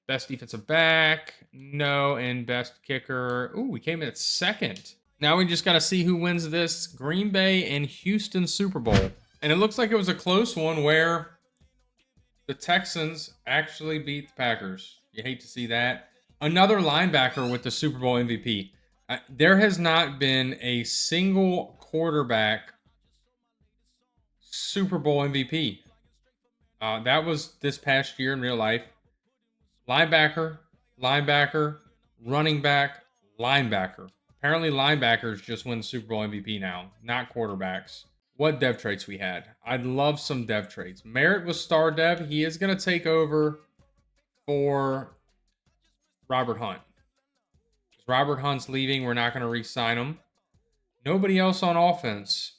Best defensive back, no. And best kicker, we came in at 2nd. Now we just got to see who wins this Green Bay and Houston Super Bowl. And it looks like it was a close one where the Texans actually beat the Packers. You hate to see that. Another linebacker with the Super Bowl MVP. There has not been a single quarterback Super Bowl MVP. That was this past year in real life. Linebacker, linebacker, running back, linebacker. Apparently, linebackers just win the Super Bowl MVP now, not quarterbacks. What dev traits we had? I'd love some dev traits. Merritt was star dev. He is going to take over for Robert Hunt. Robert Hunt's leaving. We're not going to re-sign him. Nobody else on offense.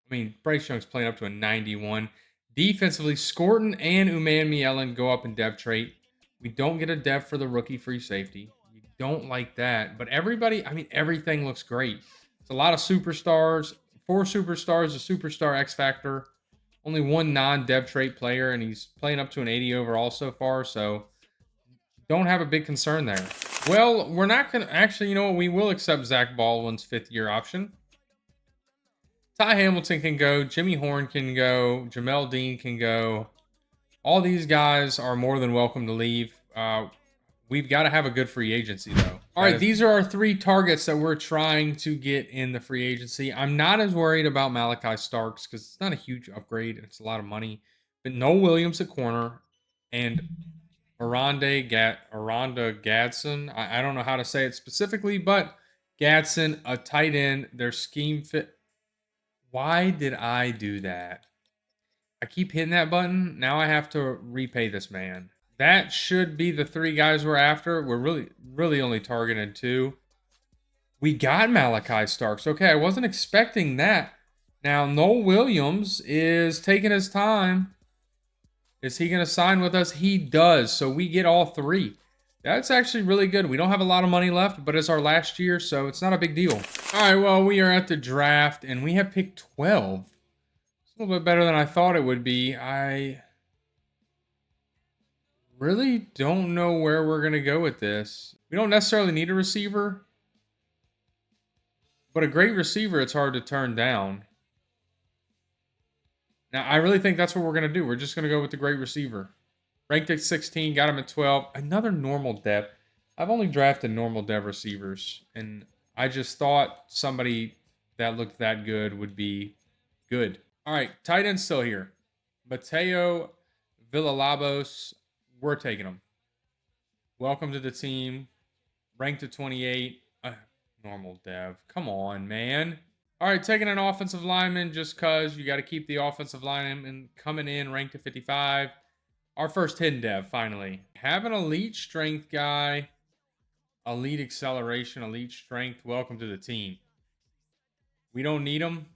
I mean, Bryce Young's playing up to a 91. Defensively, Scorton and Uman Mielen go up in dev trait. We don't get a dev for the rookie free safety. You don't like that. But everybody, I mean, everything looks great. It's a lot of superstars. 4 superstars, a superstar X Factor. Only 1 non-dev trait player, and he's playing up to an 80 overall so far. So don't have a big concern there. Well, we're not going to... Actually, you know what? We will accept Zach Baldwin's 5th-year option. Ty Hamilton can go. Jimmy Horn can go. Jamel Dean can go. All these guys are more than welcome to leave. We've got to have a good free agency, though. All right, these are our 3 targets that we're trying to get in the free agency. I'm not as worried about Malachi Starks because it's not a huge upgrade. It's a lot of money. But Noel Williams at corner and Aranda Gadsden. I don't know how to say it specifically, but Gadsden, a tight end. Their scheme fit. Why did I do that? I keep hitting that button. Now I have to repay this man. That should be the 3 guys we're after. We're really only targeted 2. We got Malachi Starks. Okay, I wasn't expecting that. Now, Noel Williams is taking his time. Is he going to sign with us? He does. So we get all 3. That's actually really good. We don't have a lot of money left, but it's our last year, so it's not a big deal. All right, well, we are at the draft, and we have picked 12. It's a little bit better than I thought it would be. I really don't know where we're going to go with this. We don't necessarily need a receiver, but a great receiver, it's hard to turn down. Now, I really think that's what we're going to do. We're just going to go with the great receiver. Ranked at 16, got him at 12. Another normal dev. I've only drafted normal dev receivers, and I just thought somebody that looked that good would be good. All right, tight end still here. Mateo Villalobos, we're taking him. Welcome to the team. Ranked at 28. Normal dev. Come on, man. All right, taking an offensive lineman just because you got to keep the offensive lineman coming in, ranked at 55. Our first hidden dev, finally. Have an elite strength guy, elite acceleration, elite strength. Welcome to the team. We don't need him.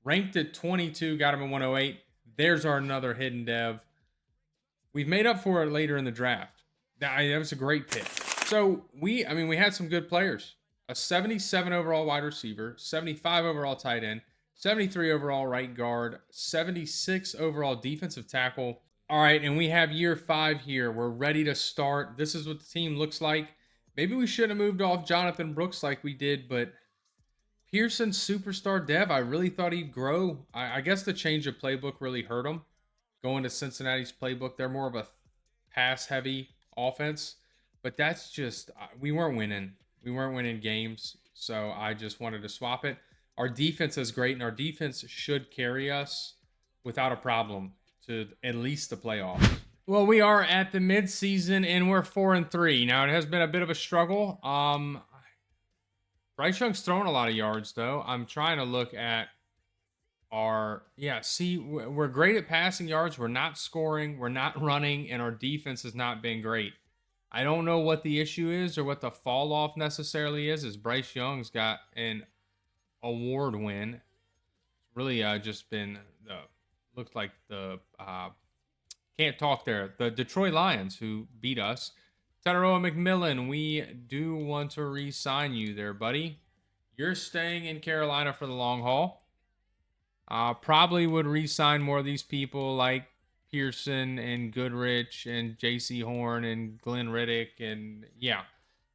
Ranked at 22, got him at 108. There's our another hidden dev. We've made up for it later in the draft. That was a great pick. So we had some good players. A 77 overall wide receiver, 75 overall tight end, 73 overall right guard, 76 overall defensive tackle. All right, and we have year 5 here. We're ready to start. This is what the team looks like. Maybe we should have moved off Jonathan Brooks like we did, but Pearson's superstar dev, I really thought he'd grow. I guess the change of playbook really hurt him. Going to Cincinnati's playbook, they're more of a pass-heavy offense. But that's just, we weren't winning. We weren't winning games, so I just wanted to swap it. Our defense is great, and our defense should carry us without a problem to at least the playoffs. Well, we are at the midseason, and we're 4-3. Now, it has been a bit of a struggle. Bryce Young's throwing a lot of yards, though. I'm trying to look at our... Yeah, see, we're great at passing yards. We're not scoring. We're not running, and our defense has not been great. I don't know what the issue is or what the fall off necessarily is, as Bryce Young's got an award win. It's really just been looks like the can't talk there. The Detroit Lions who beat us. Tataroa McMillan, we do want to re-sign you there, buddy. You're staying in Carolina for the long haul. Probably would re-sign more of these people like Pearson and Goodrich and J.C. Horn and Glenn Riddick and, yeah,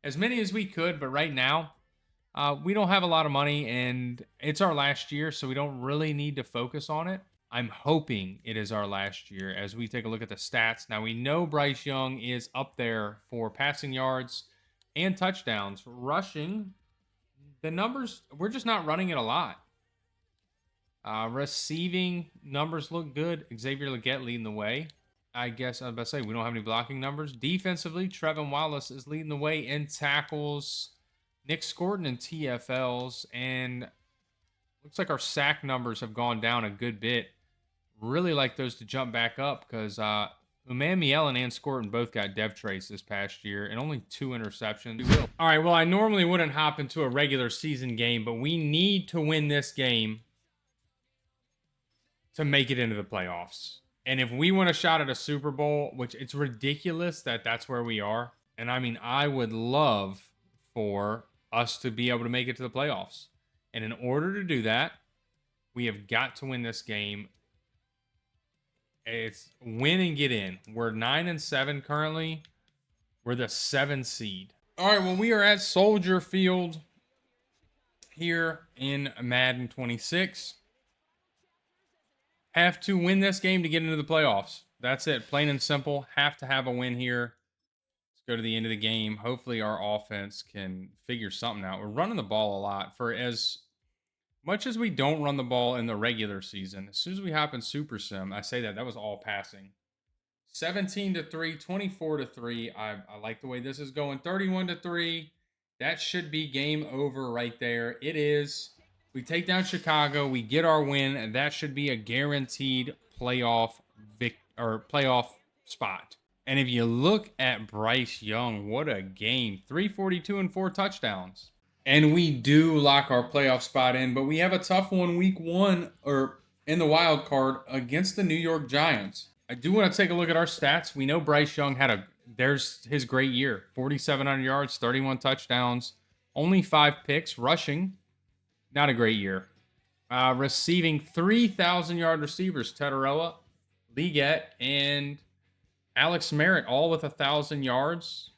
as many as we could. But right now, We don't have a lot of money, and it's our last year, so we don't really need to focus on it. I'm hoping it is our last year as we take a look at the stats. Now, we know Bryce Young is up there for passing yards and touchdowns. Rushing, the numbers, we're just not running it a lot. Receiving numbers look good. Xavier Legette leading the way. I guess I was about to say we don't have any blocking numbers. Defensively, Trevin Wallace is leading the way in tackles. Nick Scorton in TFLs. And looks like our sack numbers have gone down a good bit. Really like those to jump back up because Mielen and Scorton both got dev trace this past year and only 2 interceptions. All right, well, I normally wouldn't hop into a regular season game, but we need to win this game to make it into the playoffs. And if we want a shot at a Super Bowl, which it's ridiculous that that's where we are. And I mean, I would love for us to be able to make it to the playoffs. And in order to do that, we have got to win this game. It's win and get in. We're 9-7 currently. We're the 7 seed. All right, well, we are at Soldier Field here in Madden 26. Have to win this game to get into the playoffs. That's it. Plain and simple. Have to have a win here. Let's go to the end of the game. Hopefully our offense can figure something out. We're running the ball a lot. For as much as we don't run the ball in the regular season, as soon as we hop in Super Sim, I say that was all passing. 17-3, 24-3. I like the way this is going. 31-3. That should be game over right there. It is. We take down Chicago. We get our win, and that should be a guaranteed playoff spot. And if you look at Bryce Young, what a game. 342 and 4 touchdowns. And we do lock our playoff spot in, but we have a tough one week 1 or in the wild card against the New York Giants. I do want to take a look at our stats. We know Bryce Young there's his great year. 4,700 yards, 31 touchdowns, only 5 picks, rushing. Not a great year. Receiving 3,000-yard receivers, Teteroa, Legette, and Alex Merritt, all with 1,000 yards.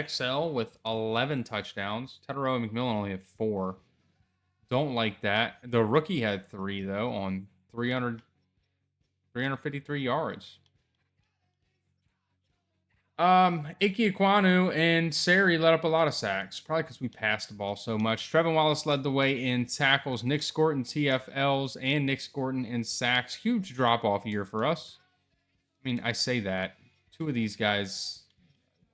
XL with 11 touchdowns. Teteroa and McMillan only have 4. Don't like that. The rookie had 3, though, on 353 yards. Ike Ekwonu and Sari let up a lot of sacks, probably because we passed the ball so much. Trevin Wallace led the way in tackles. Nick Scorton TFLs and Nick Scorton in sacks. Huge drop-off year for us. I mean, I say that. 2 of these guys,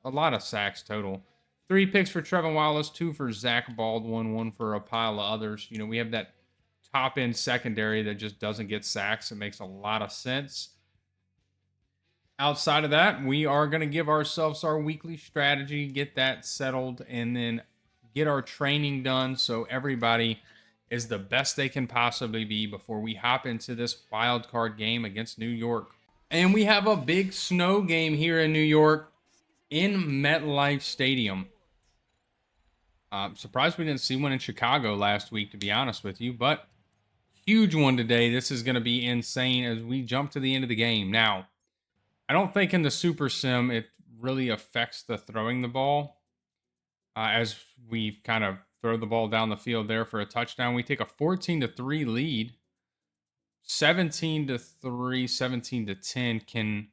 a lot of sacks total. 3 picks for Trevin Wallace, 2 for Zach Baldwin, 1 for a pile of others. You know, we have that top-end secondary that just doesn't get sacks. It makes a lot of sense. Outside of that, we are going to give ourselves our weekly strategy, get that settled, and then get our training done so everybody is the best they can possibly be before we hop into this wild card game against New York. And we have a big snow game here in New York in MetLife Stadium. I'm surprised we didn't see one in Chicago last week, to be honest with you, but huge one today. This is going to be insane as we jump to the end of the game. Now, I don't think in the Super Sim it really affects the throwing the ball. As we kind of throw the ball down the field there for a touchdown. We take a 14-3 lead. 17-3, 17-10 can...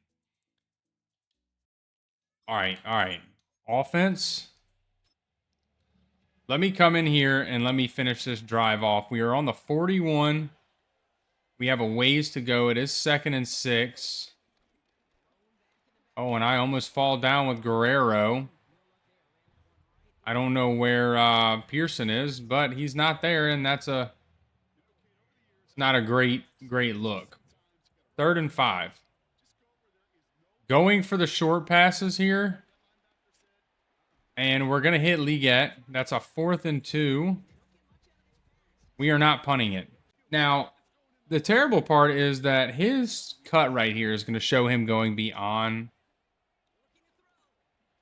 All right. Offense. Let me come in here and let me finish this drive off. We are on the 41. We have a ways to go. It is 2nd and 6. Oh, and I almost fall down with Guerrero. I don't know where Pearson is, but he's not there, and it's not a great look. 3rd and 5. Going for the short passes here. And we're going to hit Legette. That's a 4th and 2. We are not punting it. Now, the terrible part is that his cut right here is going to show him going beyond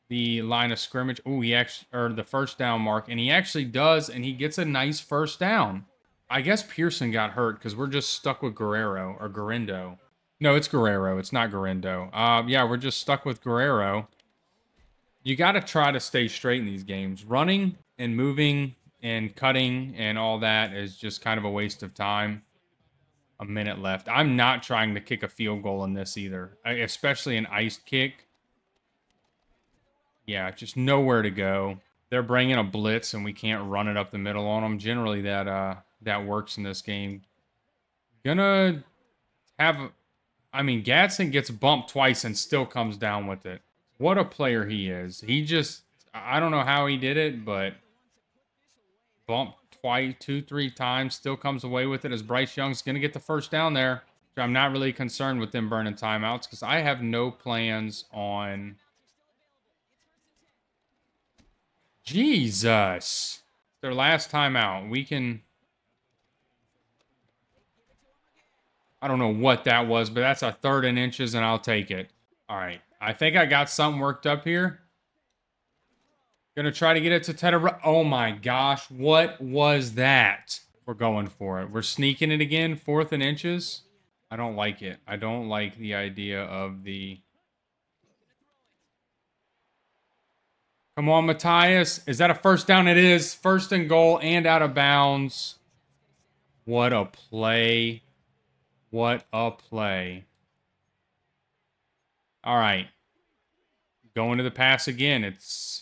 the line of scrimmage. Oh, the first down mark. And he actually does, and he gets a nice first down. I guess Pearson got hurt because we're just stuck with Guerrero or Garindo. No, it's Guerrero. It's not Garindo. Yeah, we're just stuck with Guerrero. You got to try to stay straight in these games. Running and moving and cutting and all that is just kind of a waste of time. A minute left. I'm not trying to kick a field goal in this either, especially an iced kick. Yeah, just nowhere to go. They're bringing a blitz and we can't run it up the middle on them. Generally, that works in this game. Gonna have, I mean, Gadsden gets bumped twice and still comes down with it. What a player he is. He just, I don't know how he did it, but bumped twice, 2, 3 times, still comes away with it as Bryce Young's gonna get the first down there. I'm not really concerned with them burning timeouts because I have no plans on. Jesus. Their last timeout. We can. I don't know what that was, but that's a 3rd and inches, and I'll take it. All right. I think I got something worked up here. Gonna try to get it to Tedder. Oh my gosh. What was that? We're going for it. We're sneaking it again. 4th and inches. I don't like it. I don't like the idea of the. Come on, Matthias. Is that a first down? It is. 1st and goal and out of bounds. What a play. What a play. All right. Going to the pass again. It's.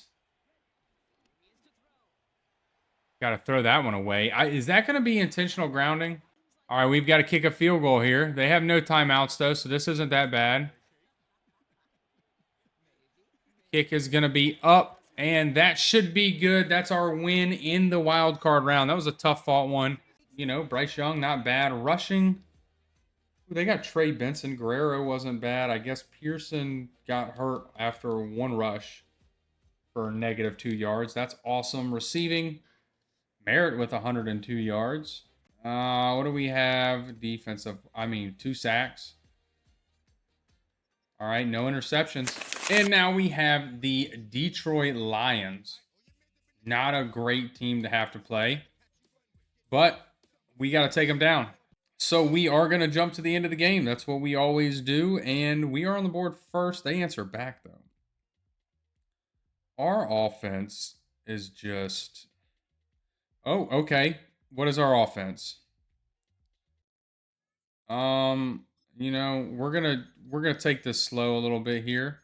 Got to throw that one away. Is that going to be intentional grounding? All right, we've got to kick a field goal here. They have no timeouts, though, so this isn't that bad. Kick is going to be up, and that should be good. That's our win in the wild card round. That was a tough-fought one. You know, Bryce Young, not bad. Rushing, they got Trey Benson. Guerrero wasn't bad. I guess Pearson got hurt after 1 rush for -2 yards. That's awesome. Receiving, Merritt with 102 yards. What do we have? Defensive, 2 sacks. All right, no interceptions. And now we have the Detroit Lions. Not a great team to have to play, but we got to take them down. So we are going to jump to the end of the game. That's what we always do. And we are on the board first. They answer back, though. Our offense is just... Oh, okay. What is our offense? You know, we're gonna take this slow a little bit here.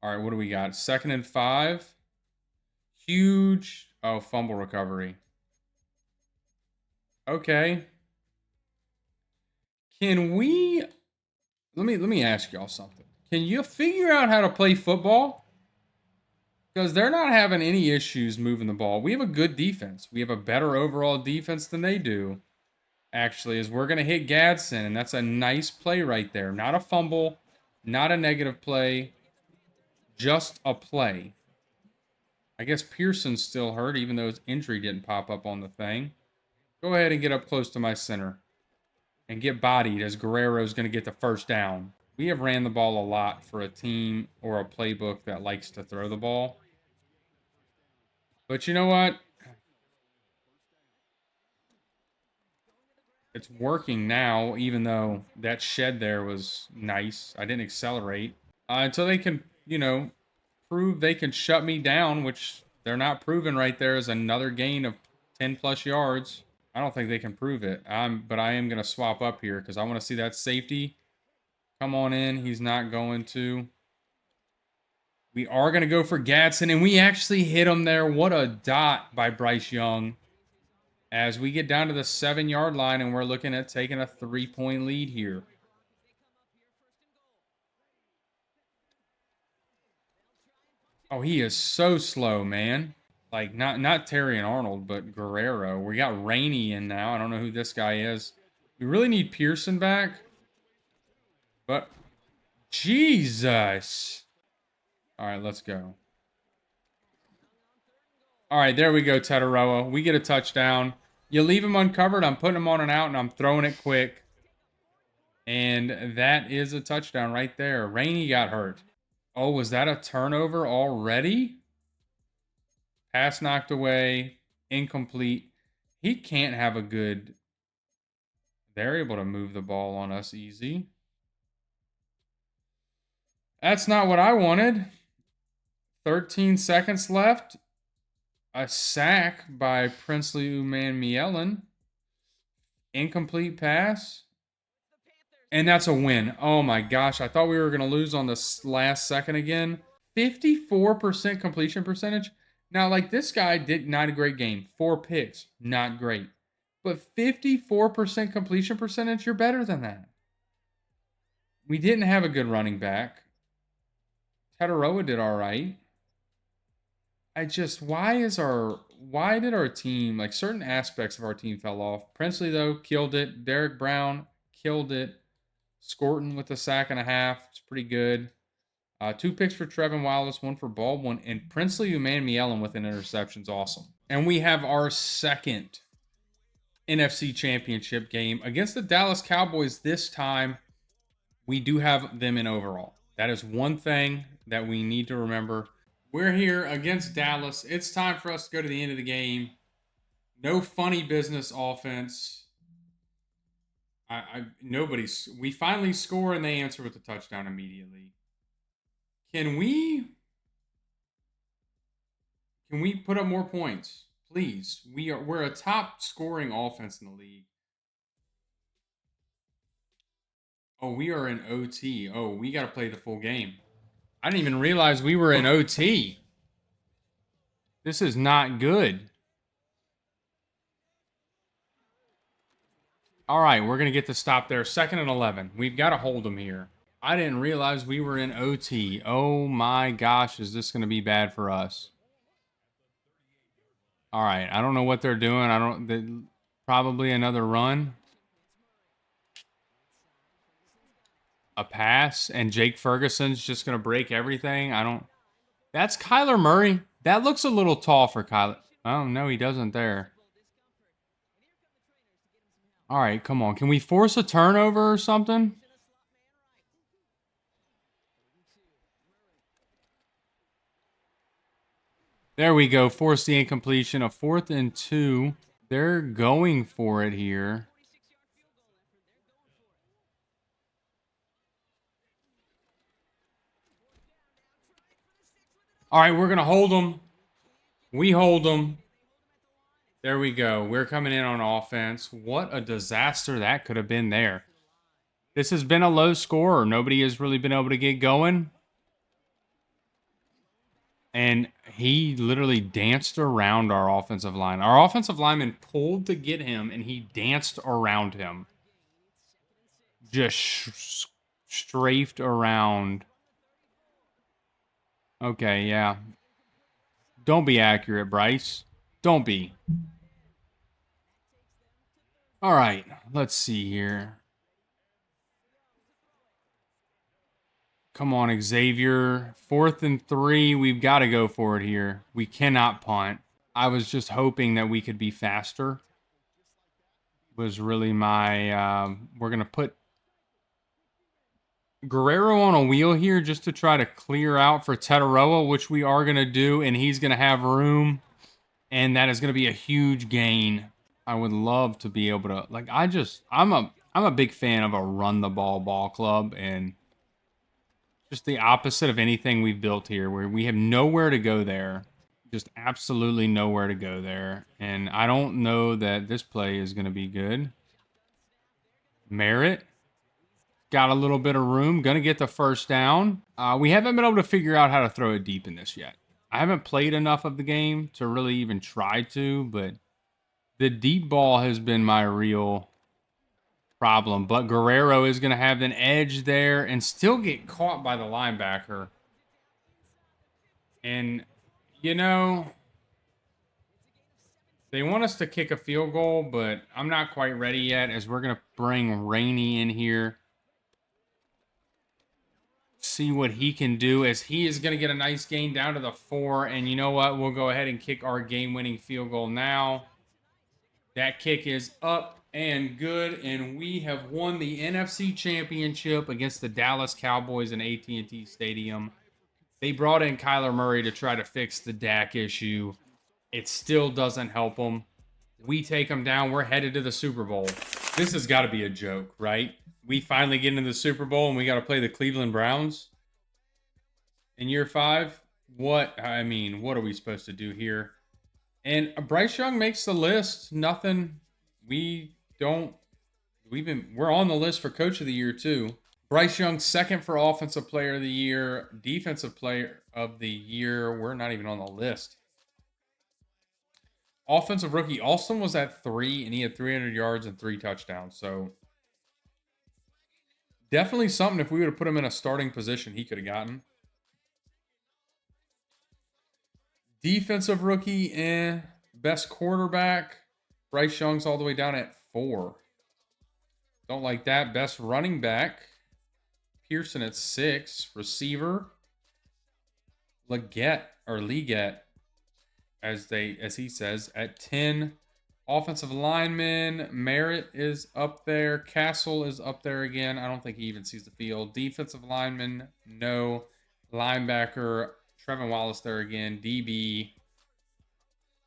All right, what do we got? 2nd and 5. Huge. Oh, fumble recovery. Okay. Can we? Let me ask y'all something. Can you figure out how to play football? Because they're not having any issues moving the ball. We have a good defense. We have a better overall defense than they do. Actually, is we're going to hit Gadsden, and that's a nice play right there. Not a fumble, not a negative play, just a play. I guess Pearson's still hurt, even though his injury didn't pop up on the thing. Go ahead and get up close to my center and get bodied as Guerrero's going to get the first down. We have ran the ball a lot for a team or a playbook that likes to throw the ball. But you know what? It's working now, even though that shed there was nice. I didn't accelerate. Until they can, you know, prove they can shut me down, which they're not proving right there is another gain of 10+ yards. I don't think they can prove it. But I am going to swap up here because I want to see that safety come on in. He's not going to. We are going to go for Gadsden, and we actually hit him there. What a dot by Bryce Young. As we get down to the 7-yard line, and we're looking at taking a 3-point lead here. Oh, he is so slow, man. Like, not Terry and Arnold, but Guerrero. We got Rainey in now. I don't know who this guy is. We really need Pearson back. But, Jesus. All right, let's go. All right, there we go, Tetaroa. We get a touchdown. You leave him uncovered. I'm putting him on and out, and I'm throwing it quick. And that is a touchdown right there. Rainey got hurt. Oh, was that a turnover already? Pass knocked away. Incomplete. He can't have a good... They're able to move the ball on us easy. That's not what I wanted. 13 seconds left. A sack by Princely Umanmielen. Incomplete pass. And that's a win. Oh my gosh. I thought we were going to lose on the last second again. 54% completion percentage. Now, like, this guy did not a great game. 4 picks. Not great. But 54% completion percentage, you're better than that. We didn't have a good running back. Tataroa did all right. Why did our team, like, certain aspects of our team fell off? Princely, though, killed it. Derek Brown killed it. Scorton with a sack and a half. It's pretty good. 2 picks for Trevin Wallace, 1 for Baldwin, and Princely Umanmielen with an interception's awesome. And we have our second NFC Championship game against the Dallas Cowboys. This time, we do have them in overall. That is one thing that we need to remember. We're here against Dallas. It's time for us to go to the end of the game. No funny business offense. We finally score and they answer with a touchdown immediately. Can we put up more points, please? We're a top scoring offense in the league. Oh, we are in OT. Oh, we got to play the full game. I didn't even realize we were in OT. This is not good. All right, we're going to get to stop there. 2nd and 11. We've got to hold them here. I didn't realize we were in OT. Oh my gosh, is this going to be bad for us? All right, I don't know what they're doing. Probably another run. A pass, and Jake Ferguson's just going to break everything. That's Kyler Murray. That looks a little tall for Kyler. Oh, no, he doesn't there. All right, come on. Can we force a turnover or something? There we go. Force the incompletion. A 4th and 2. They're going for it here. All right, we're going to hold them. We hold them. There we go. We're coming in on offense. What a disaster that could have been there. This has been a low score. Nobody has really been able to get going. And he literally danced around our offensive line. Our offensive lineman pulled to get him, and he danced around him. Just strafed around. Okay, yeah. Don't be accurate, Bryce. Don't be. All right, let's see here. Come on, Xavier. 4th and 3. We've got to go for it here. We cannot punt. I was just hoping that we could be faster. Was really my... we're going to put Guerrero on a wheel here just to try to clear out for Tataroa, which we are going to do, and he's going to have room, and that is going to be a huge gain. I would love to be able to... Like, I'm a big fan of a run-the-ball club, and... Just the opposite of anything we've built here, where we have nowhere to go there. Just absolutely nowhere to go there. And I don't know that this play is going to be good. Merritt. Got a little bit of room. Going to get the first down. We haven't been able to figure out how to throw it deep in this yet. I haven't played enough of the game to really even try to, but the deep ball has been my real... problem, but Guerrero is going to have an edge there and still get caught by the linebacker. And, you know, they want us to kick a field goal, but I'm not quite ready yet as we're going to bring Rainey in here. See what he can do as he is going to get a nice gain down to the 4. And you know what? We'll go ahead and kick our game-winning field goal now. That kick is up and good, and we have won the NFC Championship against the Dallas Cowboys in AT&T Stadium. They brought in Kyler Murray to try to fix the Dak issue. It still doesn't help them. We take them down. We're headed to the Super Bowl. This has got to be a joke, right? We finally get into the Super Bowl, and we got to play the Cleveland Browns in year 5. What what are we supposed to do here? And Bryce Young makes the list. Nothing. We don't. We're on the list for Coach of the Year too. Bryce Young second for Offensive Player of the Year, Defensive Player of the Year. We're not even on the list. Offensive Rookie Alston was at 3, and he had 300 yards and 3 touchdowns. So definitely something. If we would have put him in a starting position, he could have gotten. Defensive Rookie and best quarterback. Bryce Young's all the way down at 4. Don't like that. Best running back. Pearson at 6. Receiver. Leggett, as he says, at 10. Offensive lineman. Merritt is up there. Castle is up there again. I don't think he even sees the field. Defensive lineman, no. Linebacker, Trevin Wallace there again. DB.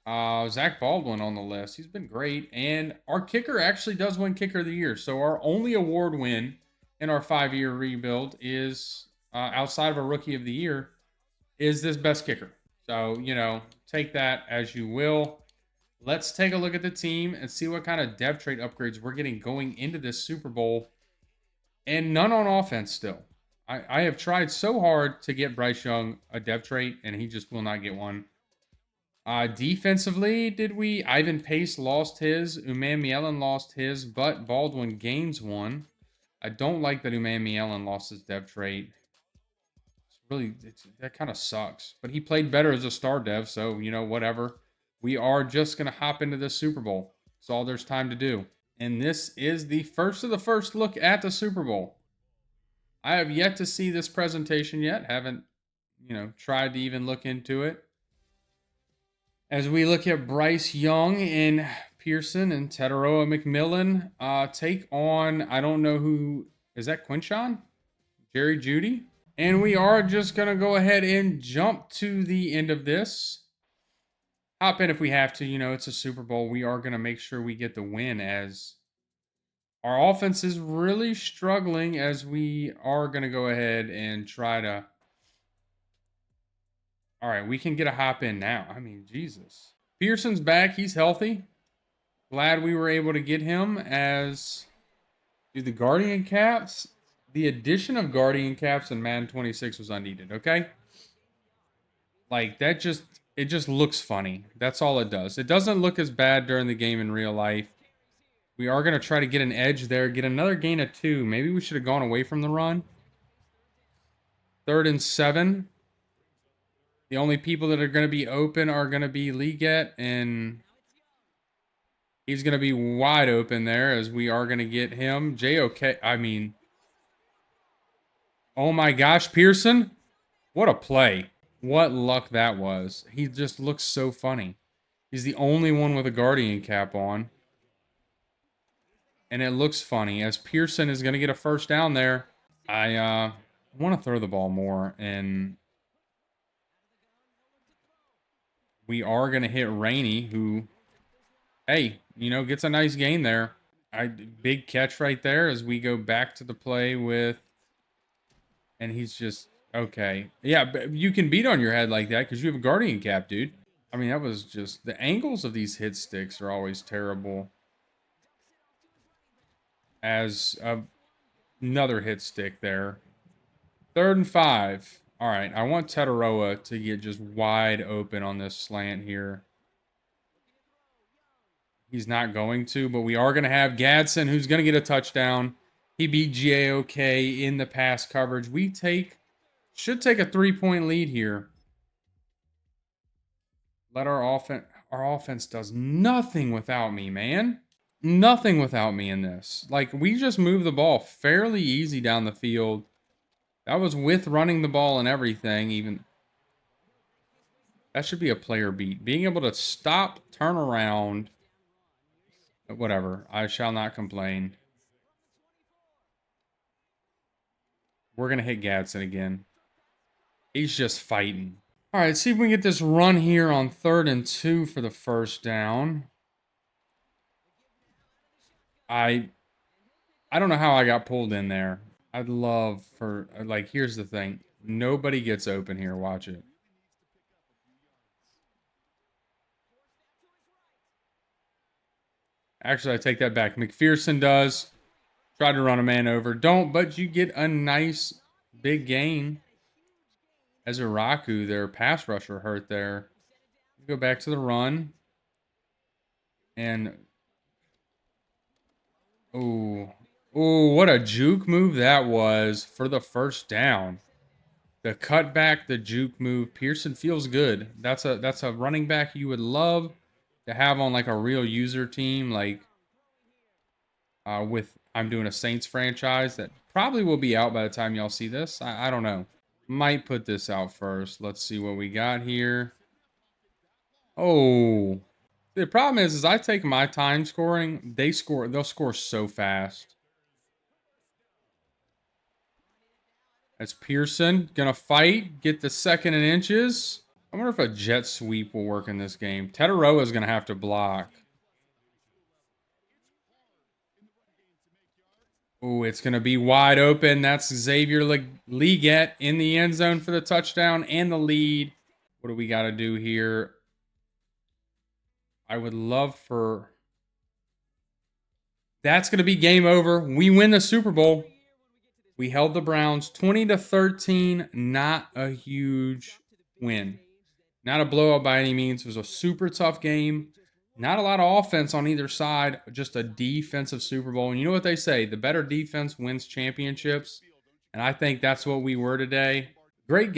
Zach Baldwin on the list. He's been great. And our kicker actually does win Kicker of the Year. So our only award win in our 5-year rebuild is, outside of a Rookie of the Year, is this best kicker. So, take that as you will. Let's take a look at the team and see what kind of depth trait upgrades we're getting going into this Super Bowl. And none on offense still. I have tried so hard to get Bryce Young a depth trait, and he just will not get one. Defensively, Ivan Pace lost his, Uman Mielen lost his, but Baldwin gains one. I don't like that Uman Mielen lost his depth trait. That kind of sucks. But he played better as a star dev, so, whatever. We are just going to hop into this Super Bowl. That's all there's time to do. And this is the first of the first look at the Super Bowl. I have yet to see this presentation yet. Haven't, tried to even look into it. As we look at Bryce Young and Pearson and Tataroa McMillan take on, I don't know who, is that Quinshawn? Jerry Jeudy? And we are just going to go ahead and jump to the end of this. Hop in if we have to. It's a Super Bowl. We are going to make sure we get the win, as our offense is really struggling, as we are going to go ahead and try to. All right, we can get a hop in now. Jesus. Pearson's back. He's healthy. Glad we were able to get him. As do the Guardian Caps. The addition of Guardian Caps in Madden 26 was unneeded, okay? It just looks funny. That's all it does. It doesn't look as bad during the game in real life. We are going to try to get an edge there. Get another gain of 2. Maybe we should have gone away from the run. 3rd and 7. The only people that are going to be open are going to be Leggett, and he's going to be wide open there, as we are going to get him. JOK, oh my gosh, Pearson. What a play. What luck that was. He just looks so funny. He's the only one with a Guardian cap on. And it looks funny, as Pearson is going to get a first down there. I want to throw the ball more, and we are going to hit Rainey, who, hey, gets a nice gain there. Big catch right there as we go back to the play with, and he's just, okay. Yeah, but you can beat on your head like that because you have a Guardian cap, dude. That was just, the angles of these hit sticks are always terrible. As another hit stick there. 3rd and 5. All right, I want Tataroa to get just wide open on this slant here. He's not going to, but we are going to have Gadsden, who's going to get a touchdown. He beat JOK in the pass coverage. We should take a 3-point lead here. Let our offense does nothing without me, man. Nothing without me in this. We just move the ball fairly easy down the field. That was with running the ball and everything. Even that should be a player beat. Being able to stop, turn around. Whatever. I shall not complain. We're going to hit Gadsden again. He's just fighting. All right, see if we can get this run here on 3rd and 2 for the first down. I don't know how I got pulled in there. I'd love for, here's the thing. Nobody gets open here. Watch it. Actually, I take that back. McPherson does. Try to run a man over. Don't, but you get a nice big gain. As Iraku, their pass rusher, hurt there. Go back to the run. And, ooh, what a juke move that was for the first down. The cutback, the juke move. Pearson feels good. That's a running back you would love to have on like a real user team, like with I'm doing a Saints franchise that probably will be out by the time y'all see this. I don't know. Might put this out first. Let's see what we got here. Oh, the problem is I take my time scoring. They'll score so fast. That's Pearson. Gonna fight. Get the 2nd and inches. I wonder if a jet sweep will work in this game. Tetaroa is gonna have to block. Oh, it's gonna be wide open. That's Xavier Leggett in the end zone for the touchdown and the lead. What do we got to do here? I would love for... That's gonna be game over. We win the Super Bowl. We held the Browns 20-13. Not a huge win. Not a blowout by any means. It was a super tough game. Not a lot of offense on either side. Just a defensive Super Bowl. And you know what they say? The better defense wins championships. And I think that's what we were today. Great,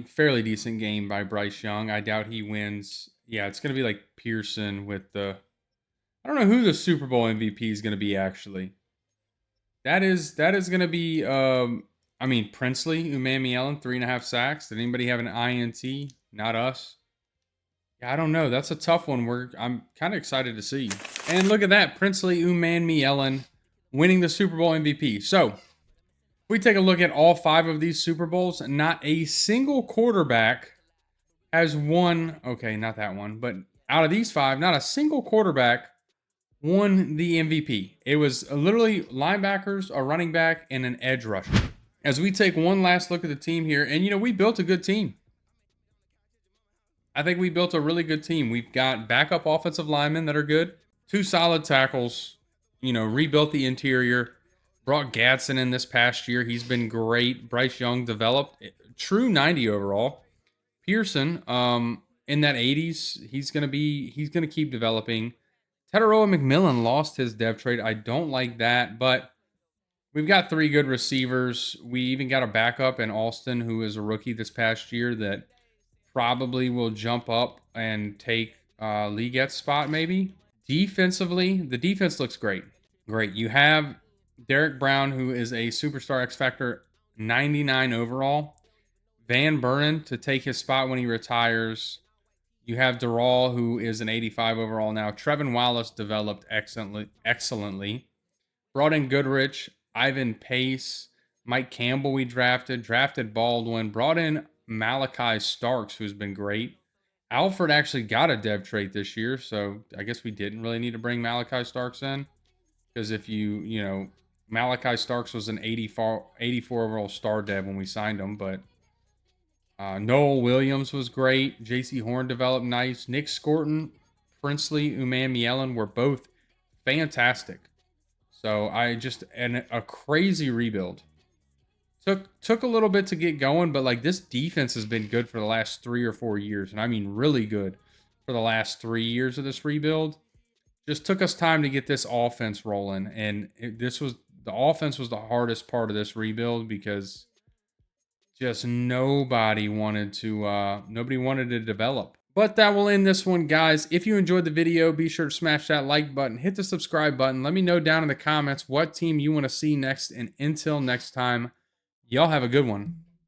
fairly decent game by Bryce Young. I doubt he wins. Yeah, it's going to be like Pearson with the... I don't know who the Super Bowl MVP is going to be, actually. That is going to be, Princely, Umamielen, 3.5 sacks. Did anybody have an INT? Not us. Yeah, I don't know. That's a tough one. I'm kind of excited to see. And look at that. Princely Umamielen winning the Super Bowl MVP. So, we take a look at all 5 of these Super Bowls. Not a single quarterback has won. Okay, not that one. But out of these 5, not a single quarterback won the MVP. It was literally linebackers, a running back, and an edge rusher. As we take one last look at the team here, and we built a good team. I think we built a really good team. We've got backup offensive linemen that are good, 2 solid tackles, rebuilt the interior, brought Gadsden in this past year. He's been great. Bryce Young developed true 90 overall. Pearson, in that 80s, he's gonna keep developing. Tetaroa McMillan lost his dev trade. I don't like that, but we've got 3 good receivers. We even got a backup in Alston, who is a rookie this past year that probably will jump up and take Leggett's spot maybe. Defensively, the defense looks great. Great. You have Derek Brown, who is a superstar X Factor 99 overall. Van Buren to take his spot when he retires. You have Durrell, who is an 85 overall now. Trevin Wallace developed excellently. Brought in Goodrich, Ivan Pace, Mike Campbell we drafted Baldwin. Brought in Malachi Starks, who's been great. Alfred actually got a dev trait this year, so I guess we didn't really need to bring Malachi Starks in. Because if Malachi Starks was an 84 overall star dev when we signed him, but... Noel Williams was great. J.C. Horn developed nice. Nick Scorton, Princely Umamielen were both fantastic. So a crazy rebuild. Took a little bit to get going, but this defense has been good for the last 3 or 4 years. And I mean really good for the last 3 years of this rebuild. Just took us time to get this offense rolling. And the offense was the hardest part of this rebuild because... just nobody wanted to develop. But that will end this one, guys. If you enjoyed the video, be sure to smash that like button, hit the subscribe button. Let me know down in the comments what team you want to see next. And until next time, y'all have a good one.